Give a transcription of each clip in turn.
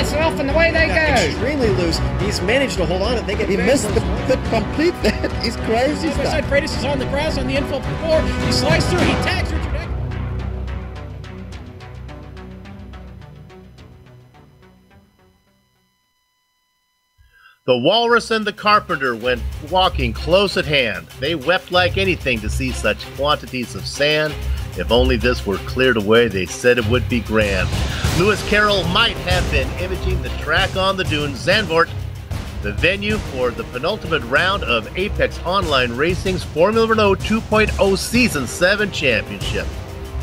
slice it off and away they go. Extremely loose. He's managed to hold on and he missed the complete that. He's crazy stuff. Side Freitas is on the grass on the infield before. He slides through, he tags Richard Eck. The Walrus and the Carpenter went walking close at hand. They wept like anything to see such quantities of sand. If only this were cleared away, they said it would be grand. Lewis Carroll might have been imaging the track on the dunes. Zandvoort, the venue for the penultimate round of Apex Online Racing's Formula Renault 2.0 Season 7 Championship.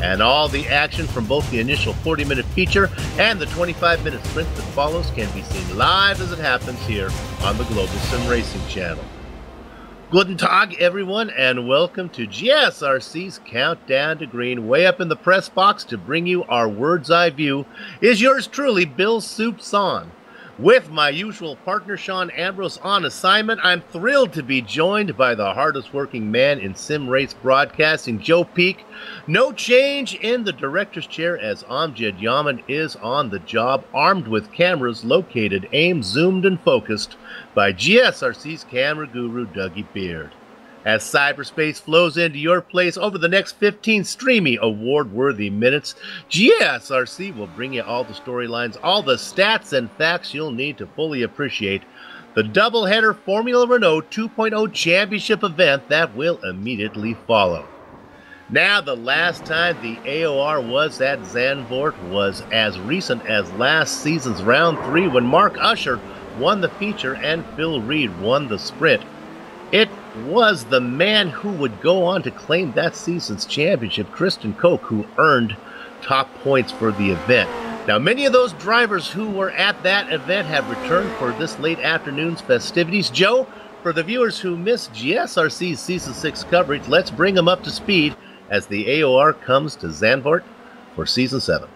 And all the action from both the initial 40-minute feature and the 25-minute sprint that follows can be seen live as it happens here on the Global SimRacing channel. Guten Tag, everyone, and welcome to GSRC's Countdown to Green. Way up in the press box to bring you our bird's eye view is yours truly, Bill Soups On. With my usual partner, Sean Ambrose, on assignment, I'm thrilled to be joined by the hardest working man in sim race broadcasting, Joe Peak. No change in the director's chair as Amjad Yaman is on the job, armed with cameras located, aimed, zoomed, and focused by GSRC's camera guru, Dougie Beard. As cyberspace flows into your place over the next 15 streamy award-worthy minutes, GSRC will bring you all the storylines, all the stats and facts you'll need to fully appreciate the doubleheader Formula Renault 2.0 Championship event that will immediately follow. Now, the last time the AOR was at Zandvoort was as recent as last season's Round 3 when Mark Usher won the feature and Phil Reed won the sprint. It was the man who would go on to claim that season's championship, Kristen Koch, who earned top points for the event. Now, many of those drivers who were at that event have returned for this late afternoon's festivities. Joe, for the viewers who missed GSRC's Season 6 coverage, let's bring them up to speed as the AOR comes to Zandvoort for Season 7.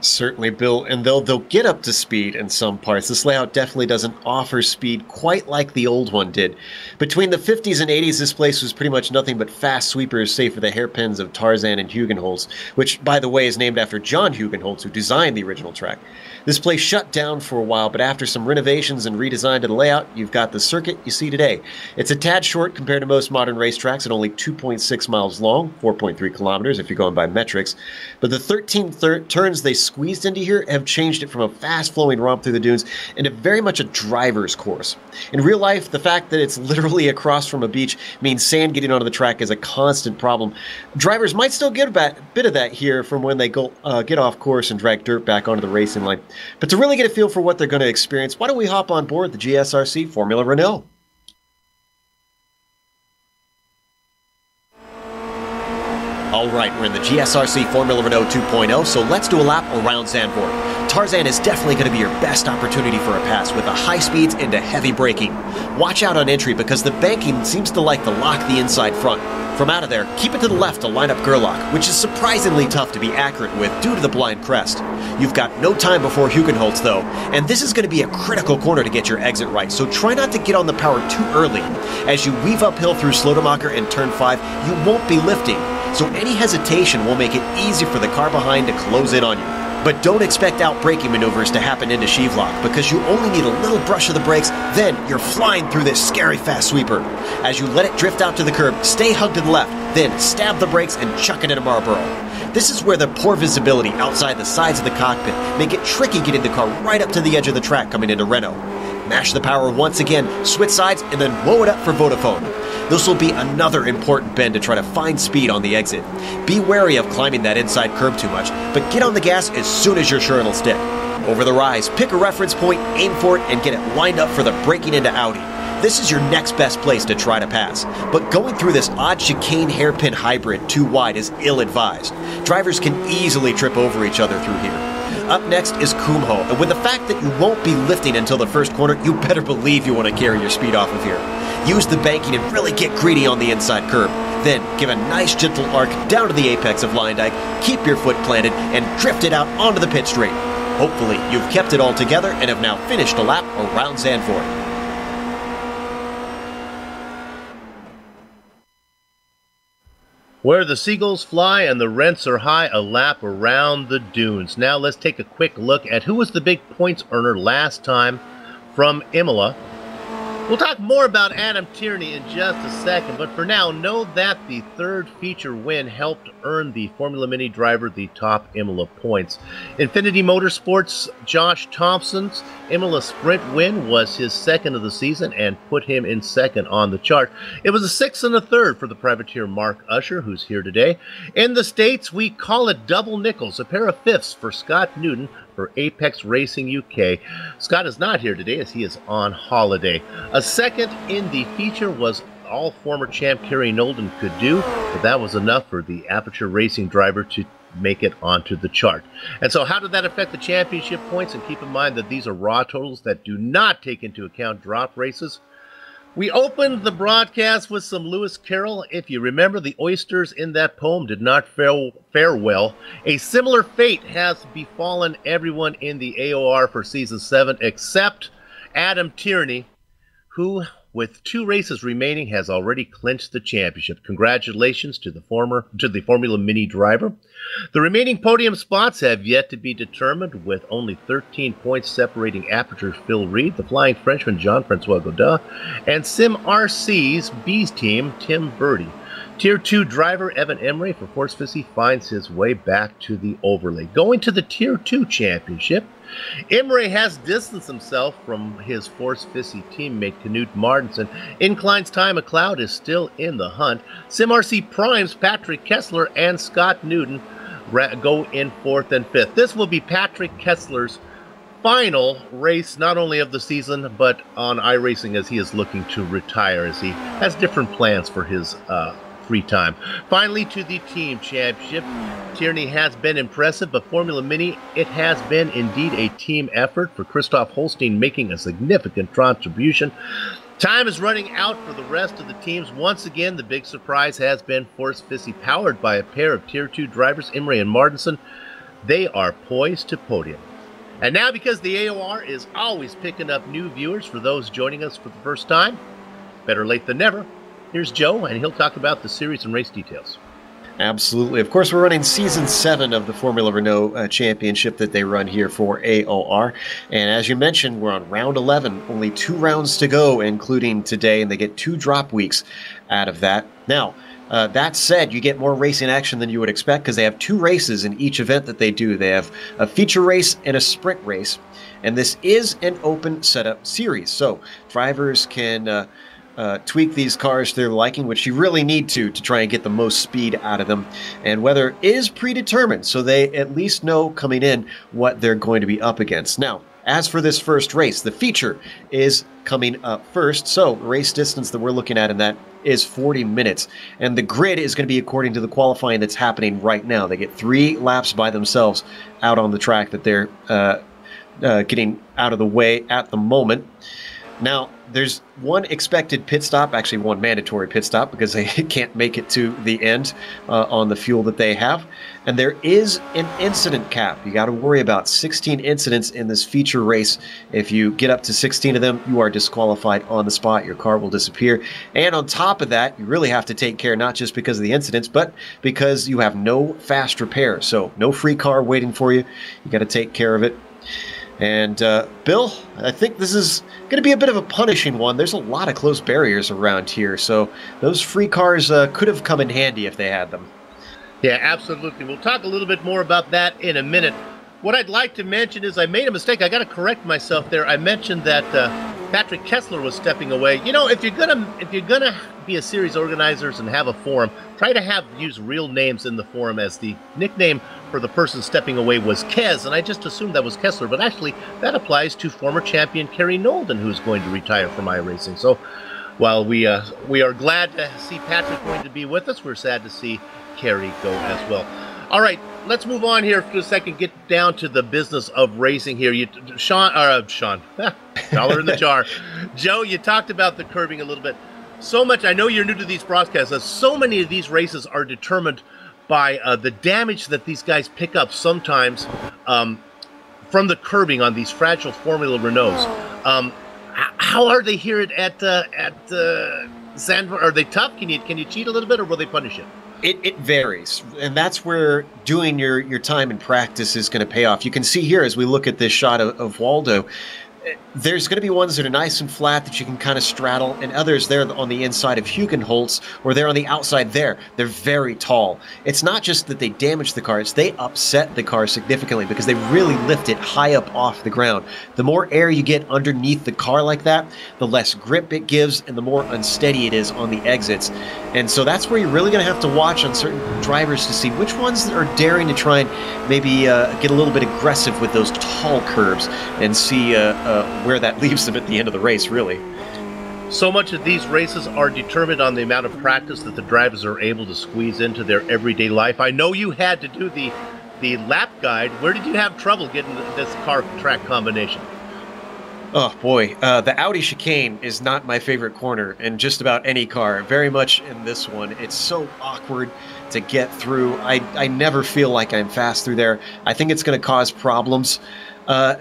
Certainly, Bill, and they'll get up to speed in some parts. This layout definitely doesn't offer speed quite like the old one did. Between the 50s and 80s, this place was pretty much nothing but fast sweepers, save for the hairpins of Tarzan and Hugenholtz, which, by the way, is named after John Hugenholtz, who designed the original track. This place shut down for a while, but after some renovations and redesign to the layout, you've got the circuit you see today. It's a tad short compared to most modern racetracks at only 2.6 miles long, 4.3 kilometers if you're going by metrics, but the 13 turns they squeezed into here have changed it from a fast-flowing romp through the dunes into very much a driver's course. In real life, the fact that it's literally across from a beach means sand getting onto the track is a constant problem. Drivers might still get a bit of that here from when they go get off course and drag dirt back onto the racing line. But to really get a feel for what they're going to experience, why don't we hop on board the GSRC Formula Renault? Alright, we're in the GSRC Formula Renault 2.0, so let's do a lap around Zandvoort. Tarzan is definitely going to be your best opportunity for a pass with the high speeds into heavy braking. Watch out on entry because the banking seems to like to lock the inside front. From out of there, keep it to the left to line up Gerlach, which is surprisingly tough to be accurate with due to the blind crest. You've got no time before Hugenholtz though, and this is going to be a critical corner to get your exit right, so try not to get on the power too early. As you weave uphill through Slotemacher in turn 5, you won't be lifting, so any hesitation will make it easy for the car behind to close in on you. But don't expect out-braking maneuvers to happen into sheave-lock, because you only need a little brush of the brakes, then you're flying through this scary fast sweeper. As you let it drift out to the curb, stay hugged to the left, then stab the brakes and chuck it into Marlboro. This is where the poor visibility outside the sides of the cockpit make it tricky getting the car right up to the edge of the track coming into Renault. Mash the power once again, switch sides, and then blow it up for Vodafone. This will be another important bend to try to find speed on the exit. Be wary of climbing that inside curb too much, but get on the gas as soon as you're sure it'll stick. Over the rise, pick a reference point, aim for it, and get it lined up for the braking into Audi. This is your next best place to try to pass, but going through this odd chicane hairpin hybrid too wide is ill-advised. Drivers can easily trip over each other through here. Up next is Kumho, and with the fact that you won't be lifting until the first corner, you better believe you want to carry your speed off of here. Use the banking and really get greedy on the inside curb. Then give a nice gentle arc down to the apex of Lyndike, keep your foot planted, and drift it out onto the pit straight. Hopefully, you've kept it all together and have now finished a lap around Zandvoort. Where the seagulls fly and the rents are high, a lap around the dunes. Now let's take a quick look at who was the big points earner last time from Imola. We'll talk more about Adam Tierney in just a second, but for now, know that the third feature win helped earn the Formula Mini driver the top Imola points. Infinity Motorsports' Josh Thompson's Imola Sprint win was his second of the season and put him in second on the chart. It was a sixth and a third for the privateer Mark Usher, who's here today. In the States, we call it double nickels, a pair of fifths for Scott Newton for Apex Racing UK. Scott is not here today as he is on holiday. A second in the feature was all former champ Kerry Nolden could do, but that was enough for the Aperture Racing driver to make it onto the chart. And so how did that affect the championship points? And keep in mind that these are raw totals that do not take into account drop races. We opened the broadcast with some Lewis Carroll. If you remember, the oysters in that poem did not fare well. A similar fate has befallen everyone in the AOR for Season 7 except Adam Tierney, who, with 2 races remaining, has already clinched the championship. Congratulations to the Formula Mini driver. The remaining podium spots have yet to be determined, with only 13 points separating Aperture's Phil Reed, the Flying Frenchman Jean-Francois Godin, and SimRC's B's team Tim Birdie. Tier 2 driver Evan Emery for Force Fissy finds his way back to the overlay. Going to the Tier 2 championship, Emery has distanced himself from his Force Fissy teammate Knut Martinsen. Incline's Ty McLeod is still in the hunt. SimRC Prime's Patrick Kessler and Scott Newton go in 4th and 5th. This will be Patrick Kessler's final race, not only of the season, but on iRacing, as he is looking to retire, as he has different plans for his free time. Finally, to the team championship. Tierney has been impressive, but Formula Mini, it has been indeed a team effort, for Christoph Holstein making a significant contribution. Time is running out for the rest of the teams. Once again, the big surprise has been Force Fissy, powered by a pair of Tier 2 drivers, Emery and Martinsen. They are poised to podium. And now, because the AOR is always picking up new viewers for those joining us for the first time, better late than never, here's Joe, and he'll talk about the series and race details. Absolutely. Of course, we're running Season 7 of the Formula Renault Championship that they run here for AOR. And as you mentioned, we're on round 11. Only 2 rounds to go, including today, and they get 2 drop weeks out of that. Now, that said, you get more racing action than you would expect, because they have 2 races in each event that they do. They have a feature race and a sprint race. And this is an open setup series. So drivers can tweak these cars to their liking, which you really need to try and get the most speed out of them. And weather is predetermined, so they at least know coming in what they're going to be up against. Now, as for this first race, the feature is coming up first. So race distance that we're looking at in that is 40 minutes. And the grid is going to be according to the qualifying that's happening right now. They get 3 laps by themselves out on the track that they're getting out of the way at the moment. Now, there's 1 expected pit stop, actually 1 mandatory pit stop, because they can't make it to the end on the fuel that they have. And there is an incident cap. You got to worry about 16 incidents in this feature race. If you get up to 16 of them, you are disqualified on the spot. Your car will disappear. And on top of that, you really have to take care, not just because of the incidents, but because you have no fast repair. So no free car waiting for you. You got to take care of it. And Bill, I think this is going to be a bit of a punishing one. There's a lot of close barriers around here, so those free cars could have come in handy if they had them. Yeah, absolutely. We'll talk a little bit more about that in a minute. What I'd like to mention is I made a mistake. I got to correct myself there. I mentioned that Patrick Kessler was stepping away. You know, if you're gonna be a series organizers and have a forum, try to use real names in the forum, as the nickname for the person stepping away was Kez, and I just assumed that was Kessler, but actually that applies to former champion Kerry Nolden, who's going to retire from iRacing. So while we are glad to see Patrick going to be with us, we're sad to see Kerry go as well. All right, let's move on here for a second, get down to the business of racing here. Sean, dollar in the jar. Joe, you talked about the curbing a little bit. So much, I know you're new to these broadcasts, so many of these races are determined by the damage that these guys pick up sometimes from the curbing on these fragile Formula Renaults. How are they here at Zandvoort? Are they tough? Can you cheat a little bit, or will they punish it? It varies, and that's where doing your time in practice is going to pay off. You can see here as we look at this shot of Waldo, there's going to be ones that are nice and flat that you can kind of straddle, and others there on the inside of Hugenholtz, or they're on the outside there. They're very tall. It's not just that they damage the car, it's they upset the car significantly because they really lift it high up off the ground. The more air you get underneath the car like that, the less grip it gives and the more unsteady it is on the exits. And so that's where you're really going to have to watch on certain drivers to see which ones are daring to try and maybe get a little bit aggressive with those tall curves and see where that leaves them at the end of the race, really. So much of these races are determined on the amount of practice that the drivers are able to squeeze into their everyday life. I know you had to do the lap guide. Where did you have trouble getting this car track combination? Oh boy, the Audi chicane is not my favorite corner in just about any car, very much in this one. It's so awkward to get through. I never feel like I'm fast through there. I think it's going to cause problems.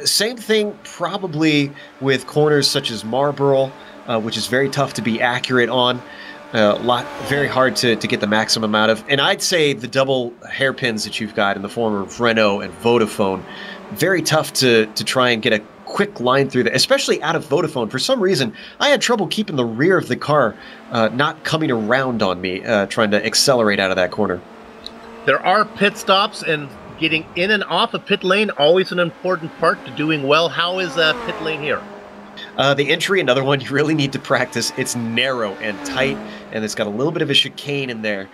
Same thing probably with corners such as Marlboro, which is very tough to be accurate on. Very hard to get the maximum out of. And I'd say the double hairpins that you've got in the form of Renault and Vodafone, very tough to try and get a quick line through there, especially out of Vodafone. For some reason, I had trouble keeping the rear of the car not coming around on me, trying to accelerate out of that corner. There are pit stops, and getting in and off a pit lane, always an important part to doing well. How is pit lane here? The entry, another one you really need to practice. It's narrow and tight, and it's got a little bit of a chicane in there.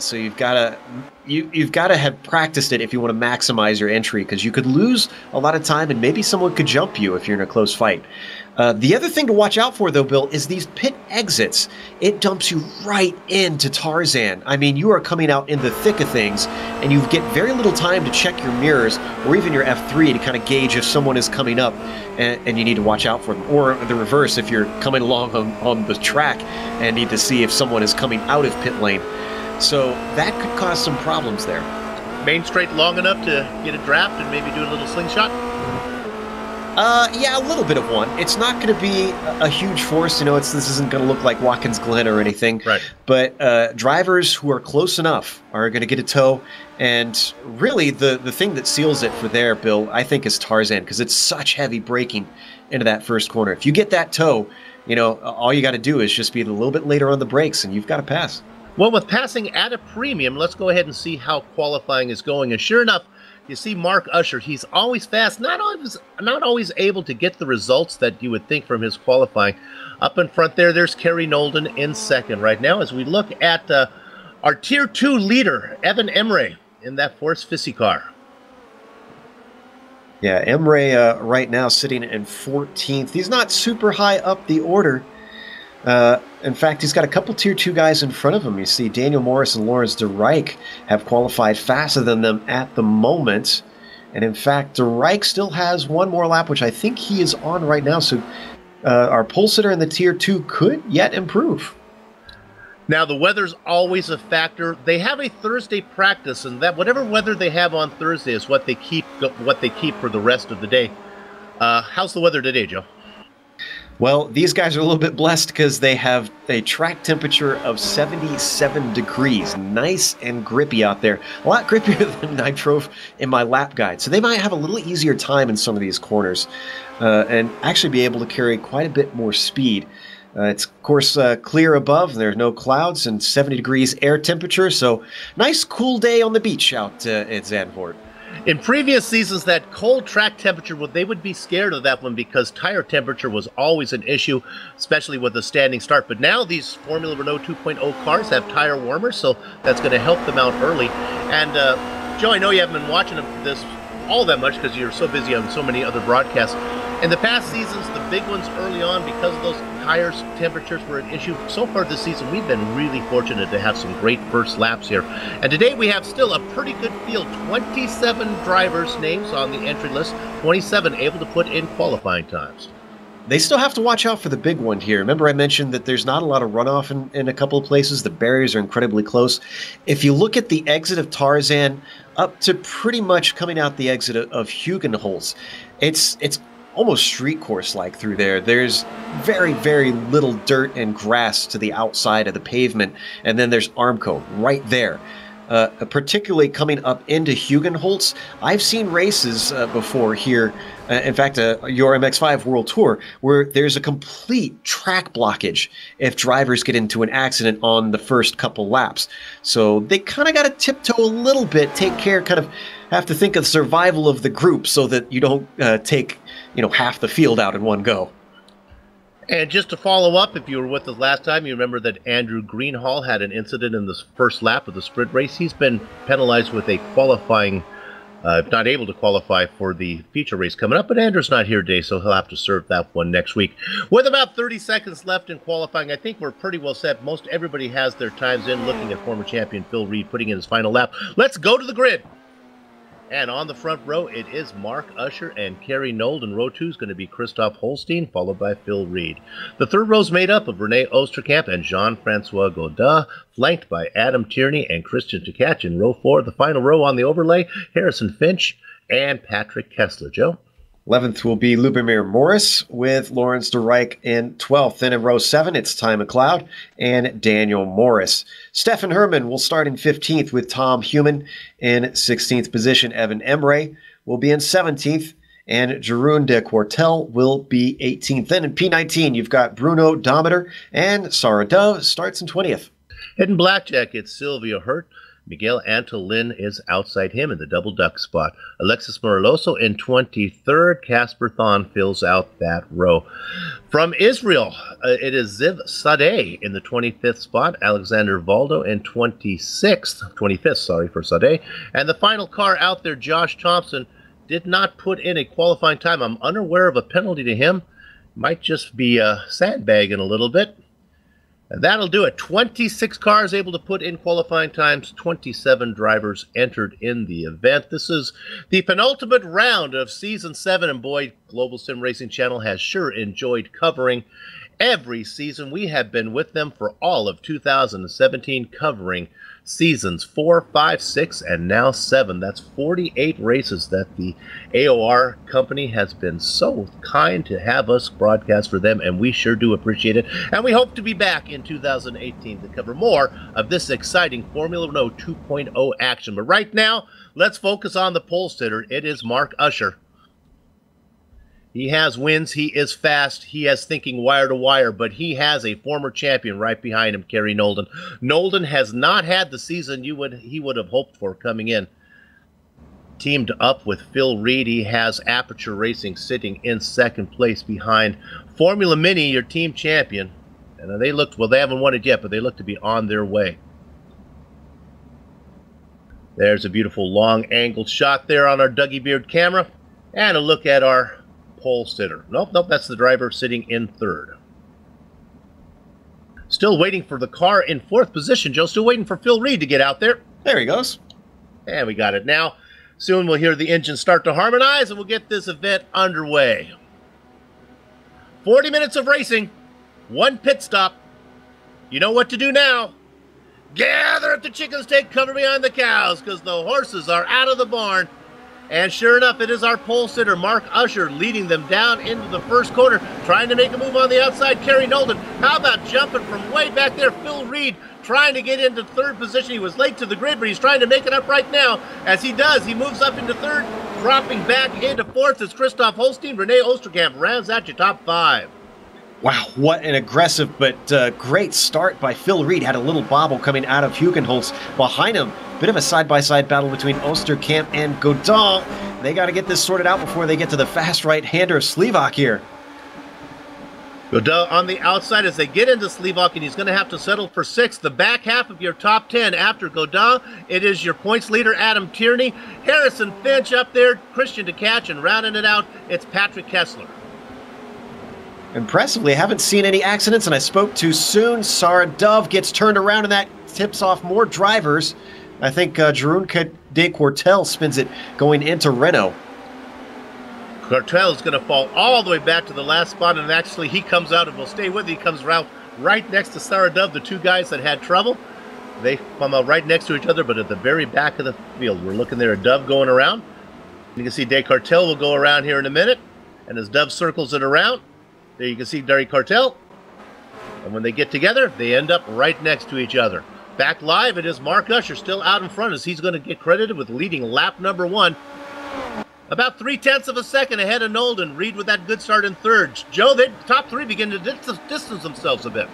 So you've got to have practiced it if you want to maximize your entry, because you could lose a lot of time and maybe someone could jump you if you're in a close fight. The other thing to watch out for, though, Bill, is these pit exits. It dumps you right into Tarzan. I mean, you are coming out in the thick of things, and you get very little time to check your mirrors or even your F3 to kind of gauge if someone is coming up, and you need to watch out for them. Or the reverse, if you're coming along on the track and need to see if someone is coming out of pit lane. So that could cause some problems there. Main straight long enough to get a draft and maybe do a little slingshot? Yeah, a little bit of one. It's not going to be a huge force. You know, this isn't going to look like Watkins Glen or anything. Right. But drivers who are close enough are going to get a tow. And really, the thing that seals it for there, Bill, I think is Tarzan, because it's such heavy braking into that first corner. If you get that tow, you know, all you got to do is just be a little bit later on the brakes, and you've got to pass. Well, with passing at a premium, let's go ahead and see how qualifying is going. And sure enough, you see Mark Usher. He's always fast, not always able to get the results that you would think from his qualifying. Up in front there's Kerry Nolden in second right now as we look at our Tier 2 leader, Evan Emre, in that Force Fissy car. Yeah, Emre right now sitting in 14th. He's not super high up the order. In fact, he's got a couple Tier 2 guys in front of him. You see Daniel Morris and Lawrence de Rijk have qualified faster than them at the moment. And in fact, de Rijk still has one more lap, which I think he is on right now. So our pole sitter in the Tier 2 could yet improve. Now, the weather's always a factor. They have a Thursday practice, and that whatever weather they have on Thursday is what they keep for the rest of the day. How's the weather today, Joe? Well, these guys are a little bit blessed because they have a track temperature of 77 degrees. Nice and grippy out there. A lot grippier than I drove in my lap guide. So they might have a little easier time in some of these corners and actually be able to carry quite a bit more speed. It's, of course, clear above. There's no clouds and 70 degrees air temperature. So nice cool day on the beach out at Zandvoort. In previous seasons, that cold track temperature, they would be scared of that one because tire temperature was always an issue, especially with a standing start. But now these Formula Renault 2.0 cars have tire warmers, so that's going to help them out early. And, Joe, I know you haven't been watching this all that much because you're so busy on so many other broadcasts. In the past seasons, the big ones early on, because of those tires temperatures were an issue. So far this season, we've been really fortunate to have some great first laps here. And today we have still a pretty good field. 27 drivers' names on the entry list, 27 able to put in qualifying times. They still have to watch out for the big one here. Remember I mentioned that there's not a lot of runoff in a couple of places. The barriers are incredibly close. If you look at the exit of Tarzan up to pretty much coming out the exit of Hugenholtz, it's almost street course-like through there. There's very, very little dirt and grass to the outside of the pavement, and then there's Armco right there. Particularly coming up into Hugenholtz, I've seen races before here, in fact, your MX-5 World Tour, where there's a complete track blockage if drivers get into an accident on the first couple laps. So they kind of got to tiptoe a little bit, take care, kind of have to think of survival of the group so that you don't take, half the field out in one go. And just to follow up, if you were with us last time, you remember that Andrew Greenhall had an incident in the first lap of the sprint race. He's been penalized with a qualifying, not able to qualify for the feature race coming up, but Andrew's not here today, so he'll have to serve that one next week. With about 30 seconds left in qualifying, I think we're pretty well set. Most everybody has their times in, looking at former champion Phil Reed putting in his final lap. Let's go to the grid. And on the front row, it is Mark Usher and Kerry Nolden. Row 2 is going to be Christoph Holstein, followed by Phil Reed. The third row is made up of Rene Oosterkamp and Jean-Francois Godin, flanked by Adam Tierney and Christian Tkach in row 4. The final row on the overlay, Harrison Finch and Patrick Kessler. Joe? 11th will be Lubomir Morris with Lawrence de Rijk in 12th. Then in row 7, it's Ty McLeod and Daniel Morris. Stefan Herman will start in 15th with Tom Human in 16th position. Evan Emre will be in 17th, and Jeroen de Quartel will be 18th. Then in P19, you've got Bruno Dometer, and Sarah Dove starts in 20th. Hidden Blackjack, it's Sylvia Hurt. Miguel Antolin is outside him in the double duck spot. Alexis Moriloso in 23rd. Casper Thon fills out that row. From Israel, it is Ziv Sadeh in the 25th spot. Alexander Valdo in 25th for Sadeh. And the final car out there, Josh Thompson, did not put in a qualifying time. I'm unaware of a penalty to him. Might just be sandbagging a little bit. And that'll do it. 26 cars able to put in qualifying times, 27 drivers entered in the event. This is the penultimate round of Season 7, and boy, Global Sim Racing Channel has sure enjoyed covering every season. We have been with them for all of 2017, covering Seasons 4, 5, 6, and now 7. That's 48 races that the AOR company has been so kind to have us broadcast for them, and we sure do appreciate it. And we hope to be back in 2018 to cover more of this exciting Formula Renault 2.0 action. But right now, let's focus on the pole sitter. It is Mark Usher. He has wins, he is fast, he has thinking wire to wire, but he has a former champion right behind him, Kerry Nolden. Nolden has not had the season he would have hoped for coming in. Teamed up with Phil Reed, he has Aperture Racing sitting in second place behind Formula Mini, your team champion. And they looked, well, they haven't won it yet, but they look to be on their way. There's a beautiful long-angled shot there on our Dougie Beard camera. And a look at our pole sitter. Nope, that's the driver sitting in third. Still waiting for the car in fourth position, Joe. Still waiting for Phil Reed to get out there. There he goes. And we got it now. Soon we'll hear the engine start to harmonize, and we'll get this event underway. 40 minutes of racing, one pit stop. You know what to do now. Gather up the chickens, take cover behind the cows, because the horses are out of the barn. And sure enough, it is our pole sitter, Mark Usher, leading them down into the first corner, trying to make a move on the outside. Kerry Nolden, how about jumping from way back there? Phil Reed trying to get into third position. He was late to the grid, but he's trying to make it up right now. As he does, he moves up into third, dropping back into fourth as Christoph Holstein. Rene Oosterkamp rounds out your top 5. Wow, what an aggressive but great start by Phil Reed. Had a little bobble coming out of Hugenholtz. Behind him, bit of a side-by-side battle between Oosterkamp and Godin. They got to get this sorted out before they get to the fast right-hander Slivak here. Godin on the outside as they get into Slivak, and he's going to have to settle for 6th. The back half of your top 10 after Godin, it is your points leader, Adam Tierney. Harrison Finch up there, Christian Tkach, and rounding it out, it's Patrick Kessler. Impressively, haven't seen any accidents, and I spoke too soon. Sarah Dove gets turned around, and that tips off more drivers. I think Jeroen de Quartel spins it going into Renault. Quartel is going to fall all the way back to the last spot, and actually he comes out and will stay with you. He comes around right next to Sarah Dove, the two guys that had trouble. They come out right next to each other, but at the very back of the field. We're looking there at Dove going around. You can see de Quartel will go around here in a minute. And as Dove circles it around, there you can see Derry Cartel. And when they get together, they end up right next to each other. Back live, it is Mark Usher still out in front as he's going to get credited with leading lap number 1. About 0.3 of a second ahead of Nolden. Reed with that good start in third. Joe, the top 3 begin to distance themselves a bit.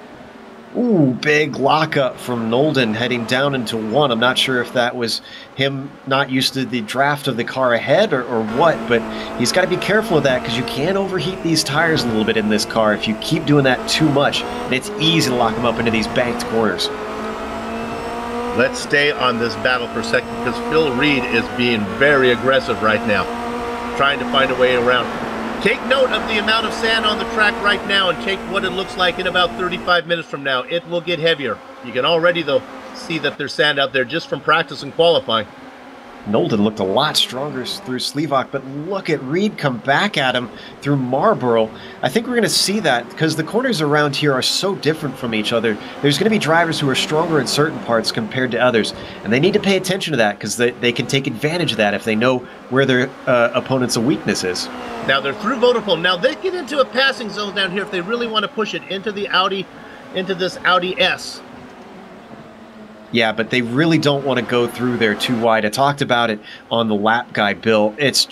Ooh, big lockup from Nolden heading down into 1. I'm not sure if that was him not used to the draft of the car ahead or what, but he's got to be careful of that because you can overheat these tires a little bit in this car if you keep doing that too much, and it's easy to lock them up into these banked corners. Let's stay on this battle for a second because Phil Reed is being very aggressive right now, trying to find a way around. Take note of the amount of sand on the track right now and take what it looks like in about 35 minutes from now. It will get heavier. You can already, though, see that there's sand out there just from practice and qualifying. Nolden looked a lot stronger through Slivak, but look at Reed come back at him through Marlboro. I think we're going to see that because the corners around here are so different from each other. There's going to be drivers who are stronger in certain parts compared to others, and they need to pay attention to that because they can take advantage of that if they know where their opponent's weakness is. Now they're through Vodafone. Now they get into a passing zone down here if they really want to push it into the Audi, into this Audi S. Yeah, but they really don't want to go through there too wide. I talked about it on the lap guide, Bill. It's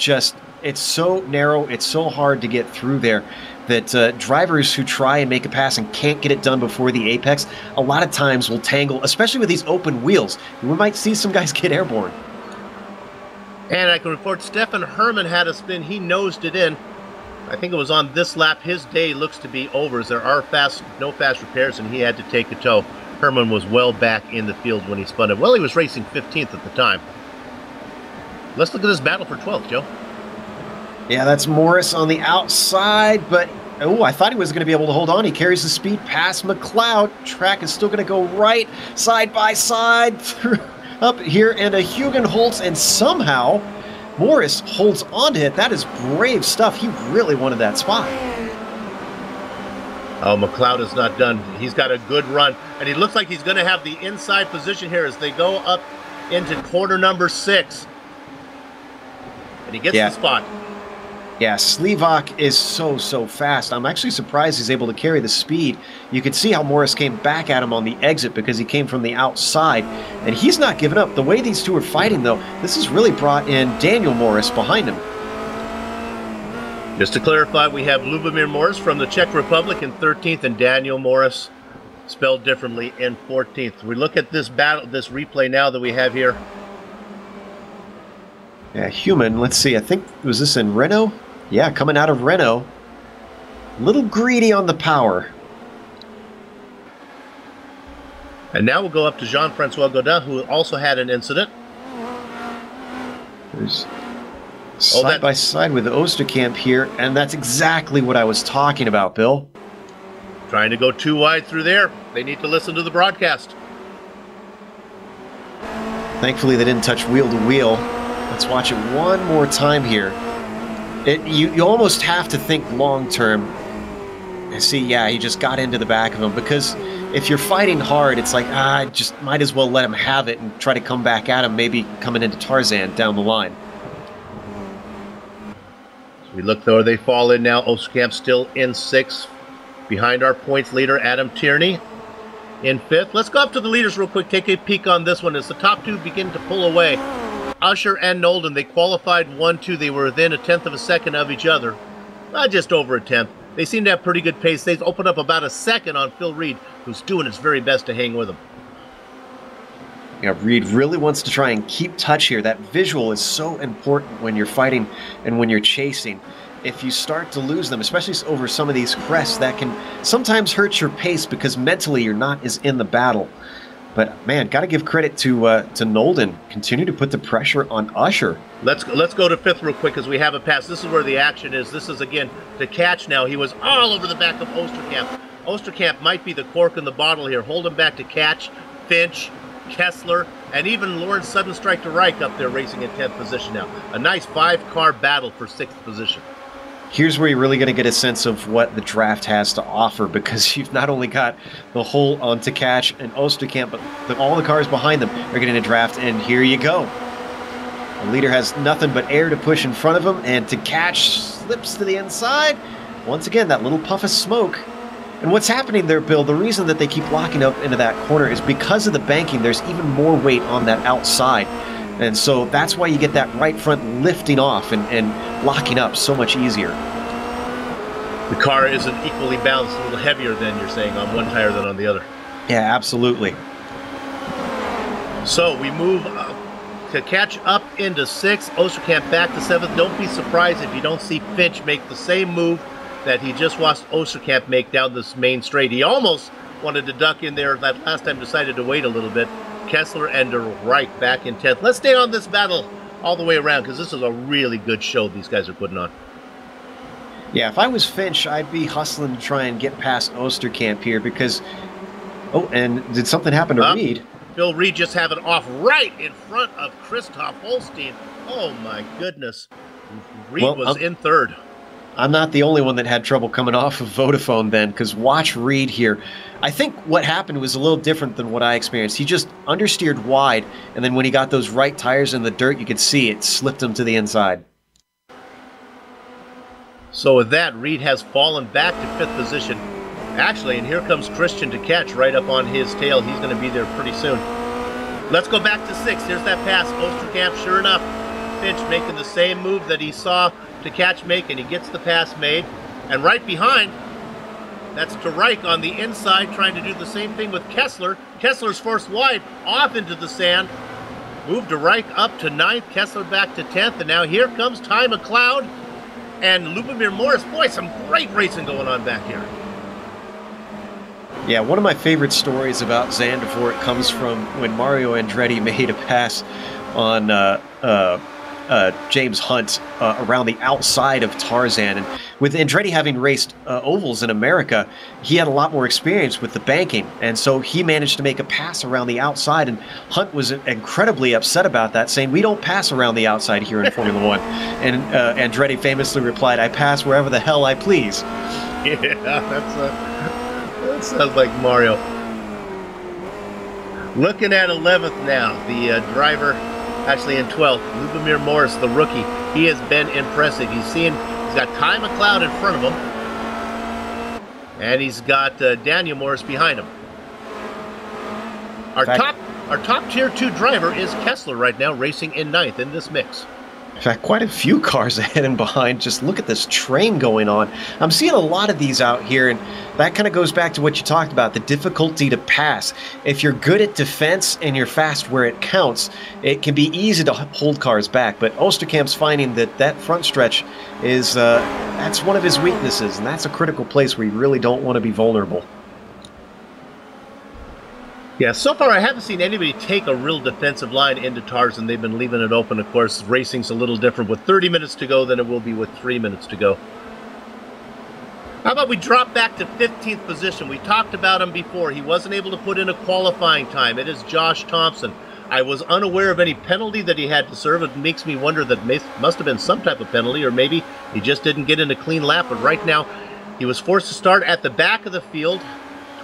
so narrow, it's so hard to get through there that drivers who try and make a pass and can't get it done before the apex, a lot of times will tangle, especially with these open wheels. We might see some guys get airborne. And I can report Stefan Herman had a spin. He nosed it in. I think it was on this lap. His day looks to be over as there are no fast repairs, and he had to take a tow. Herman was well back in the field when he spun it. Well, he was racing 15th at the time. Let's look at this battle for 12th, Joe. Yeah, that's Morris on the outside, but oh, I thought he was going to be able to hold on. He carries the speed past McLeod. Track is still going to go right, side by side, through, up here into Hugen Holtz, and somehow Morris holds on to it. That is brave stuff. He really wanted that spot. Oh, McLeod is not done. He's got a good run, and he looks like he's going to have the inside position here as they go up into corner number 6. And he gets the spot. Yeah, Slivak is so fast. I'm actually surprised he's able to carry the speed. You could see how Morris came back at him on the exit because he came from the outside, and he's not giving up. The way these two are fighting, though, this has really brought in Daniel Morris behind him. Just to clarify, we have Lubomir Morris from the Czech Republic in 13th and Daniel Morris, spelled differently, in 14th. We look at this battle, this replay now that we have here. Yeah, Human, let's see, I think, was this in Renault? Yeah, coming out of Renault. A little greedy on the power. And now we'll go up to Jean-Francois Godin, who also had an incident. There's side by side with Osterkamp here, and that's exactly what I was talking about, Bill. Trying to go too wide through there. They need to listen to the broadcast. Thankfully, they didn't touch wheel to wheel. Let's watch it one more time here. You almost have to think long term. See, yeah, he just got into the back of him, because if you're fighting hard, it's like, just might as well let him have it and try to come back at him, maybe coming into Tarzan down the line. We look though, they fall in now. Osterkamp still in 6th. Behind our points leader, Adam Tierney, in 5th. Let's go up to the leaders real quick, take a peek on this one as the top 2 begin to pull away. Usher and Nolden, they qualified 1-2. They were within 1/10 of a second of each other. Just over 1/10. They seem to have pretty good pace. They opened up about a second on Phil Reed, who's doing his very best to hang with him. Yeah, Reed really wants to try and keep touch here. That visual is so important when you're fighting and when you're chasing. If you start to lose them, especially over some of these crests, that can sometimes hurt your pace because mentally you're not as in the battle. But man, got to give credit to Nolden. Continue to put the pressure on Usher. Let's go to 5th real quick because we have a pass. This is where the action is. This is again to catch now. He was all over the back of Osterkamp. Osterkamp might be the cork in the bottle here. Hold him back to catch. Finch, Kessler, and even Lawrence Suddenstrike to Reich up there racing in 10th position now. A nice 5-car battle for 6th position. Here's where you're really going to get a sense of what the draft has to offer, because you've not only got the whole on Tkach and Osterkamp, but all the cars behind them are getting a draft, and here you go. The leader has nothing but air to push in front of him, and to catch slips to the inside. Once again, that little puff of smoke. And what's happening there, Bill, the reason that they keep locking up into that corner is because of the banking. There's even more weight on that outside. And so that's why you get that right front lifting off and locking up so much easier. The car isn't equally balanced, a little heavier than you're saying on one tire than on the other. Yeah, absolutely. So we move to catch up into 6th, Osterkamp back to 7th. Don't be surprised if you don't see Finch make the same move that he just watched Osterkamp make down this main straight. He almost wanted to duck in there that last time, decided to wait a little bit. Kessler and De Rijk back in 10th. Let's stay on this battle all the way around because this is a really good show these guys are putting on. Yeah, if I was Finch, I'd be hustling to try and get past Osterkamp here because... Oh, and did something happen to Reed? Bill Reed just having off right in front of Christoph Holstein. Oh my goodness. Reed was in 3rd. I'm not the only one that had trouble coming off of Vodafone then, because watch Reed here. I think what happened was a little different than what I experienced. He just understeered wide, and then when he got those right tires in the dirt, you could see it slipped him to the inside. So with that, Reed has fallen back to 5th position. Actually, and here comes Christian to catch right up on his tail. He's going to be there pretty soon. Let's go back to 6th. Here's that pass. Osterkamp, sure enough, Finch making the same move that he saw to catch make, and he gets the pass made. And right behind, that's De Rijk on the inside trying to do the same thing with Kessler. Kessler's forced wide off into the sand. Moved De Rijk up to 9th, Kessler back to 10th, and now here comes Ty McLeod and Lubomir Morris. Boy, some great racing going on back here. Yeah, one of my favorite stories about Zandvoort comes from when Mario Andretti made a pass on James Hunt around the outside of Tarzan. And with Andretti having raced ovals in America, he had a lot more experience with the banking. And so he managed to make a pass around the outside, and Hunt was incredibly upset about that, saying, "We don't pass around the outside here in Formula One." And Andretti famously replied, "I pass wherever the hell I please." Yeah, that sounds like Mario. Looking at 11th now, the driver actually in 12th, Lubomir Morris, the rookie. He has been impressive. He's got Ty McLeod in front of him, and he's got Daniel Morris behind him. Our top tier 2 driver is Kessler right now, racing in 9th in this mix. In fact, quite a few cars ahead and behind. Just look at this train going on. I'm seeing a lot of these out here, and that kind of goes back to what you talked about, the difficulty to pass. If you're good at defense and you're fast where it counts, it can be easy to hold cars back. But Osterkamp's finding that front stretch is that's one of his weaknesses, and that's a critical place where you really don't want to be vulnerable. Yeah, so far I haven't seen anybody take a real defensive line into Tarzan. They've been leaving it open. Of course, racing's a little different with 30 minutes to go than it will be with 3 minutes to go. How about we drop back to 15th position? We talked about him before. He wasn't able to put in a qualifying time. It is Josh Thompson. I was unaware of any penalty that he had to serve. It makes me wonder that must have been some type of penalty, or maybe he just didn't get in a clean lap. But right now, he was forced to start at the back of the field.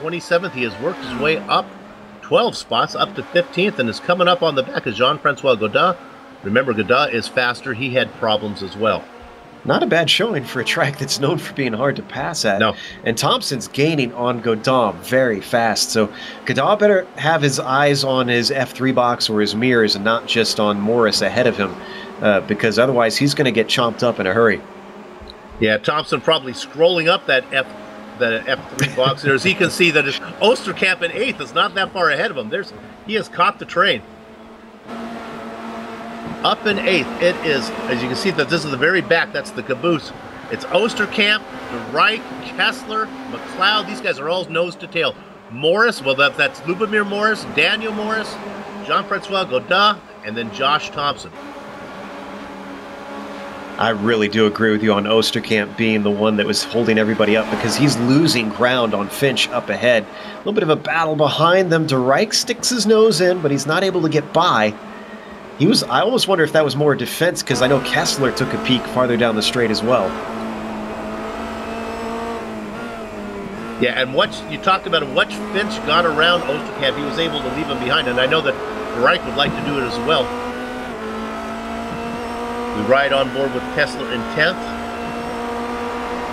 27th, he has worked his way up 12 spots up to 15th, and is coming up on the back of Jean-Francois Godin. Remember, Godin is faster. He had problems as well. Not a bad showing for a track that's known for being hard to pass at. No. And Thompson's gaining on Godin very fast. So Godin better have his eyes on his F3 box or his mirrors and not just on Morris ahead of him, because otherwise he's going to get chomped up in a hurry. Yeah, Thompson probably scrolling up that F3 box there, as he can see that it's Osterkamp in 8th is not that far ahead of him. He has caught the train. Up in 8th, it is, as you can see, that this is the very back. That's the caboose. It's Osterkamp, De Rijk, Kessler, McLeod. These guys are all nose to tail. Morris, well, that's Lubomir Morris, Daniel Morris, Jean-Francois Godin, and then Josh Thompson. I really do agree with you on Osterkamp being the one that was holding everybody up, because he's losing ground on Finch up ahead. A little bit of a battle behind them. De Rijk sticks his nose in, but he's not able to get by. I almost wonder if that was more defense, because I know Kessler took a peek farther down the straight as well. Yeah, and what you talked about, what Finch got around Osterkamp, he was able to leave him behind, and I know that De Rijk would like to do it as well. We ride on board with Kessler in 10th.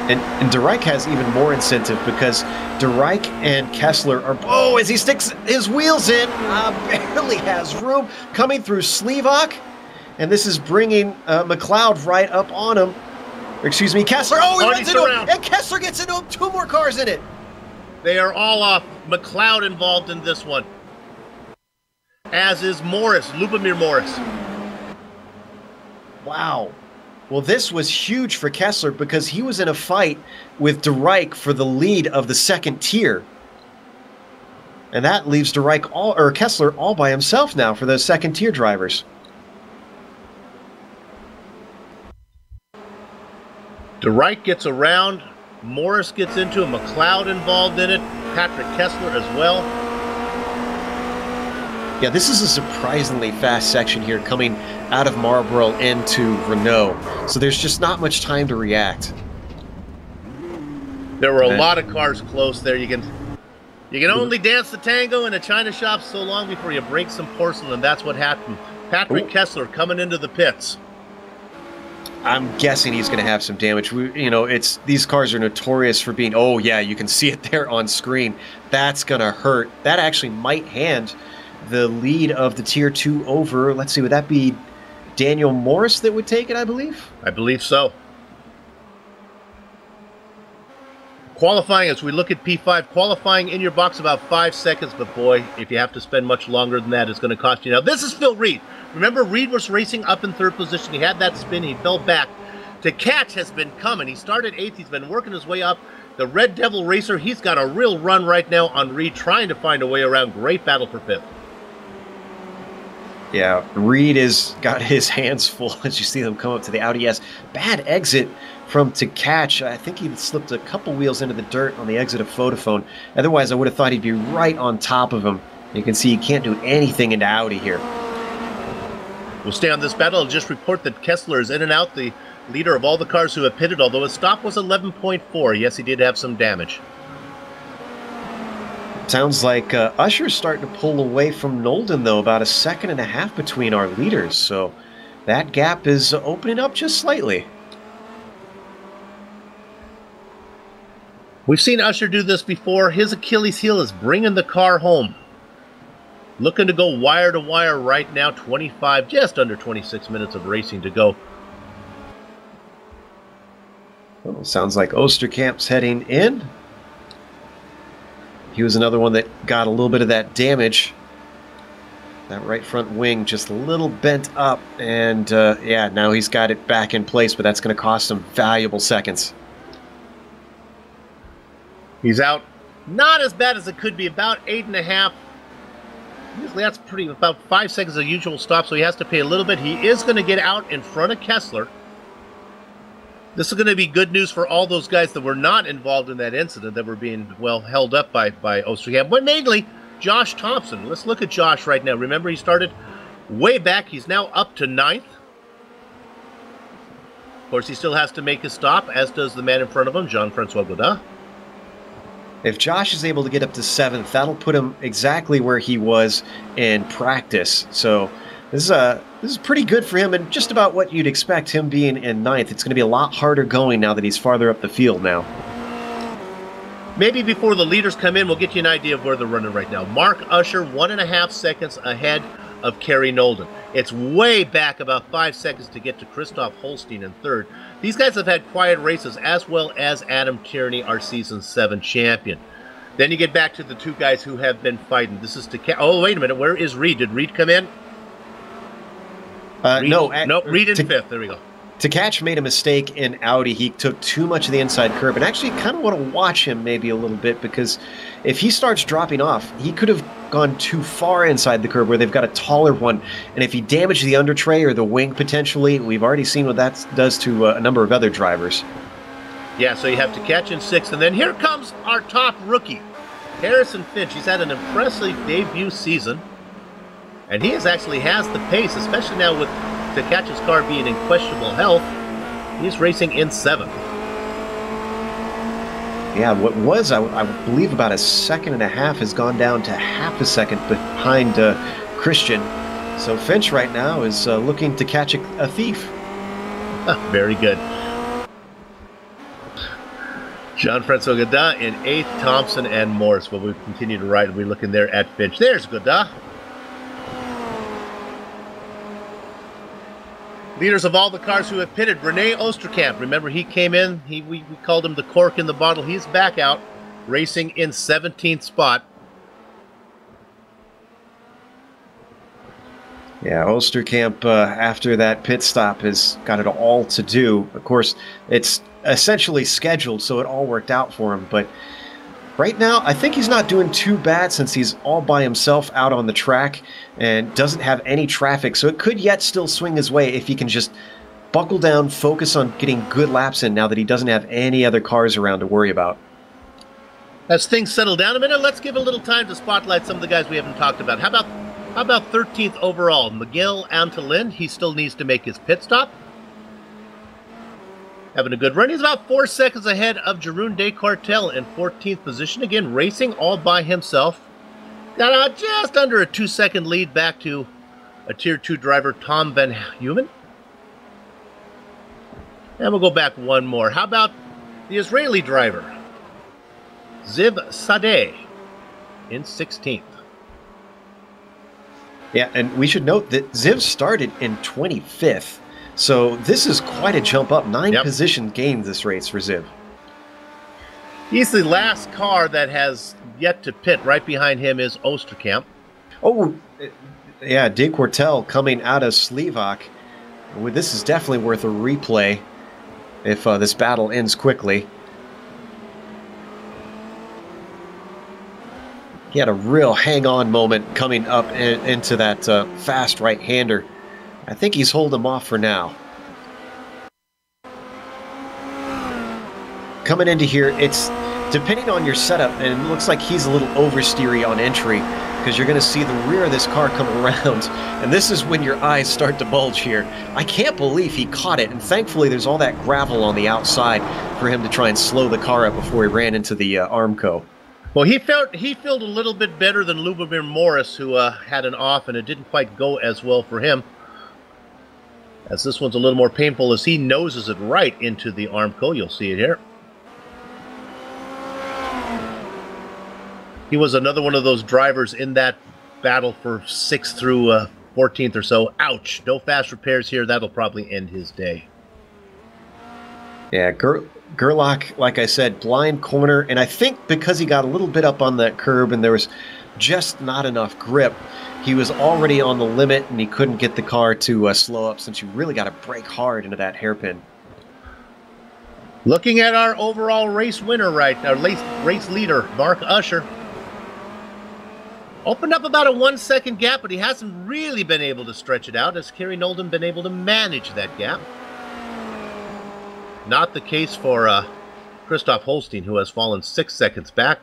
And De Rijk has even more incentive because De Rijk and Kessler are... Oh, as he sticks his wheels in, barely has room coming through Slivak. And this is bringing McLeod right up on him. Excuse me, Kessler. Oh, he runs into him. And Kessler gets into him. 2 more cars in it. They are all off. McLeod involved in this one. As is Morris, Lubomir Morris. Wow. Well, this was huge for Kessler because he was in a fight with De Rijk for the lead of the second tier. And that leaves De Rijk Kessler all by himself now for those second tier drivers. De Rijk gets around. Morris gets into it. McLeod involved in it. Patrick Kessler as well. Yeah, this is a surprisingly fast section here coming out of Marlboro into Renault. So there's just not much time to react. There were a lot of cars close there. You can only dance the tango in a china shop so long before you break some porcelain. That's what happened. Patrick Kessler coming into the pits. I'm guessing he's going to have some damage. These cars are notorious for being, oh yeah, you can see it there on screen. That's going to hurt. That actually might hand the lead of the Tier 2 over. Let's see, would that be Daniel Morris that would take it, I believe? I believe so. Qualifying, as we look at P5, qualifying in your box about 5 seconds, but boy, if you have to spend much longer than that, it's going to cost you. Now, this is Phil Reed. Remember, Reed was racing up in 3rd position. He had that spin. He fell back. To catch has been coming. He started 8th. He's been working his way up. The Red Devil racer, he's got a real run right now on Reed, trying to find a way around. Great battle for 5th. Yeah, Reed has got his hands full as you see them come up to the Audi S. Bad exit from To Catch. I think he slipped a couple wheels into the dirt on the exit of Vodafone. Otherwise, I would have thought he'd be right on top of him. You can see he can't do anything into Audi here. We'll stay on this battle. I'll just report that Kessler is in and out, the leader of all the cars who have pitted, although his stop was 11.4. Yes, he did have some damage. Sounds like Usher's starting to pull away from Nolden, though, about 1.5 seconds between our leaders. So that gap is opening up just slightly. We've seen Usher do this before. His Achilles heel is bringing the car home. Looking to go wire to wire right now. 25, just under 26 minutes of racing to go. Well, sounds like Osterkamp's heading in. He was another one that got a little bit of that damage. That right front wing just a little bent up. And yeah, now he's got it back in place, but that's going to cost him valuable seconds. He's out. Not as bad as it could be. About 8.5. Usually that's about 5 seconds of the usual stop, so he has to pay a little bit. He is going to get out in front of Kessler. This is going to be good news for all those guys that were not involved in that incident, that were being, well, held up by Osterkamp. But mainly, Josh Thompson. Let's look at Josh right now. Remember, he started way back. He's now up to 9th. Of course, he still has to make his stop, as does the man in front of him, Jean-Francois Godin. If Josh is able to get up to 7th, that'll put him exactly where he was in practice. So this is pretty good for him, and just about what you'd expect him being in 9th. It's going to be a lot harder going now that he's farther up the field now. Maybe before the leaders come in, we'll get you an idea of where they're running right now. Mark Usher, 1.5 seconds ahead of Kerry Nolden. It's way back about 5 seconds to get to Christoph Holstein in 3rd. These guys have had quiet races, as well as Adam Tierney, our Season 7 champion. Then you get back to the 2 guys who have been fighting. This is oh, wait a minute. Where is Reed? Did Reed come in? No, Reed in 5th. There we go. To Catch made a mistake in Audi. He took too much of the inside curb, and actually kind of want to watch him maybe a little bit, because if he starts dropping off, he could have gone too far inside the curb where they've got a taller one, and if he damaged the under tray or the wing potentially, we've already seen what that does to a number of other drivers. Yeah, so you have To Catch in 6th, and then here comes our top rookie, Harrison Finch. He's had an impressive debut season, and he actually has the pace, especially now with To Catch's car being in questionable health. He's racing in 7th. Yeah, what was, I believe, about 1.5 seconds has gone down to 0.5 seconds behind Christian. So Finch right now is looking to catch a thief. Very good. Jean-Francois Godin in 8th, Thompson and Morris. Well, we continue to ride. We're looking there at Finch. There's Godin. Leaders of all the cars who have pitted, Rene Oosterkamp. Remember, he came in. We called him the cork in the bottle. He's back out, racing in 17th spot. Yeah, Oosterkamp, after that pit stop, has got it all to do. Of course, it's essentially scheduled, so it all worked out for him. But right now, I think he's not doing too bad since he's all by himself out on the track and doesn't have any traffic. So it could yet still swing his way if he can just buckle down, focus on getting good laps in now that he doesn't have any other cars around to worry about. As things settle down a minute, let's give a little time to spotlight some of the guys we haven't talked about. How about 13th overall, Miguel Antolin? He still needs to make his pit stop. Having a good run. He's about 4 seconds ahead of Jeroen Descartel in 14th position. Again, racing all by himself. Got just under a 2-second lead back to a Tier 2 driver, Tom Van Heumen. And we'll go back one more. How about the Israeli driver, Ziv Sadeh, in 16th. Yeah, and we should note that Ziv started in 25th. So this is quite a jump up. 9 position gained this race for Ziv. He's the last car that has yet to pit. Right behind him is Oosterkamp. Oh, yeah, Descartel coming out of Slivak. Well, this is definitely worth a replay if this battle ends quickly. He had a real hang-on moment coming up into that fast right-hander. I think he's holding him off for now. Coming into here, it's depending on your setup, and it looks like he's a little oversteery on entry because you're going to see the rear of this car come around, and this is when your eyes start to bulge here. I can't believe he caught it, and thankfully there's all that gravel on the outside for him to try and slow the car up before he ran into the Armco. Well, he felt a little bit better than Lubomir Morris, who had an off, and it didn't quite go as well for him. As this one's a little more painful as he noses it right into the Armco. You'll see it here. He was another one of those drivers in that battle for 6th through 14th or so. Ouch. No fast repairs here. That'll probably end his day. Yeah, Gerlach, like I said, blind corner. And I think because he got a little bit up on that curb and there was just not enough grip, he was already on the limit and he couldn't get the car to slow up, since you really got to brake hard into that hairpin. Looking at our overall race winner our race leader, Mark Usher. Opened up about a 1-second gap, but he hasn't really been able to stretch it out, as Kerry Nolden been able to manage that gap. Not the case for Christoph Holstein, who has fallen 6 seconds back.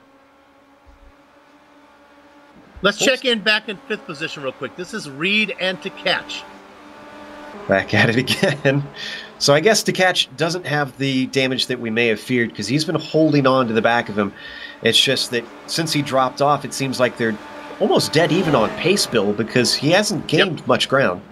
Let's check in back in 5th position real quick. This is Reed and Tkach. Back at it again. So I guess Tkach doesn't have the damage that we may have feared because he's been holding on to the back of him. It's just that since he dropped off, it seems like they're almost dead even on pace build because he hasn't gained much ground.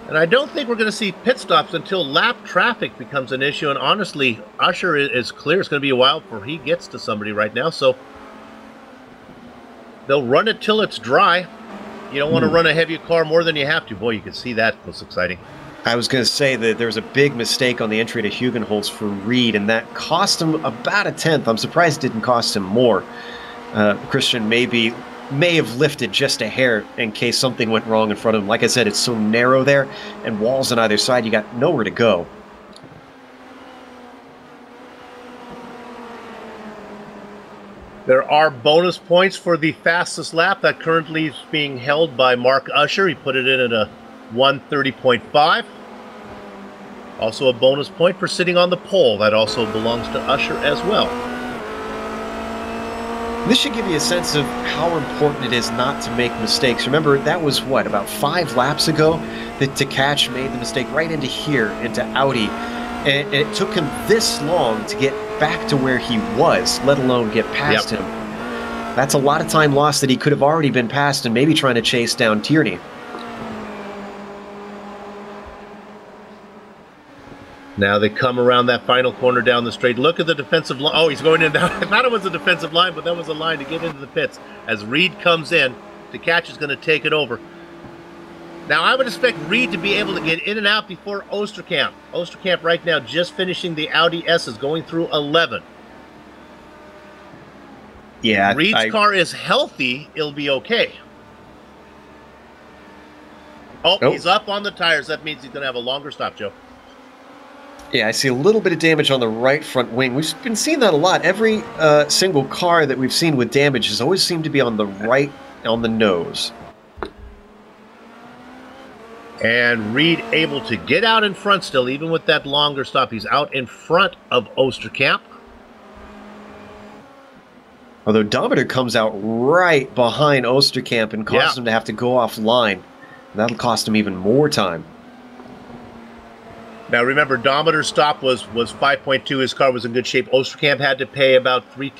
And I don't think we're going to see pit stops until lap traffic becomes an issue. And honestly, Usher is clear. It's going to be a while before he gets to somebody right now. So they'll run it till it's dry. You don't want to run a heavy car more than you have to. Boy, you can see that was exciting. I was going to say that there was a big mistake on the entry to Hugenholz for Reed, and that cost him about a 10th. I'm surprised it didn't cost him more. Christian may have lifted just a hair in case something went wrong in front of him. Like I said, it's so narrow there, and walls on either side, you got nowhere to go. There are bonus points for the fastest lap that currently is being held by Mark Usher. He put it in at a 1:30.5. Also a bonus point for sitting on the pole. That also belongs to Usher as well. This should give you a sense of how important it is not to make mistakes. Remember, that was, what, about 5 laps ago that Tkach made the mistake right into here, into Audi. And it took him this long to get back to where he was, let alone get past him. That's a lot of time lost that he could have already been past and maybe trying to chase down Tierney. Now they come around that final corner down the straight. Look at the defensive line. Oh, he's going in. I thought it was a defensive line, but that was a line to get into the pits. As Reed comes in, DeCatch is going to take it over. Now, I would expect Reed to be able to get in and out before Oosterkamp. Oosterkamp right now just finishing the Audi S is going through 11. Yeah, Reed's car is healthy. It'll be okay. Oh, he's up on the tires. That means he's going to have a longer stop, Joe. Yeah, I see a little bit of damage on the right front wing. We've been seeing that a lot. Every single car that we've seen with damage has always seemed to be on the right, on the nose. And Reed able to get out in front still, even with that longer stop. He's out in front of Oosterkamp. Although Dometer comes out right behind Oosterkamp and causes him to have to go offline. That'll cost him even more time. Now remember, Dometer's stop was 5.2. His car was in good shape. Oosterkamp had to pay about 3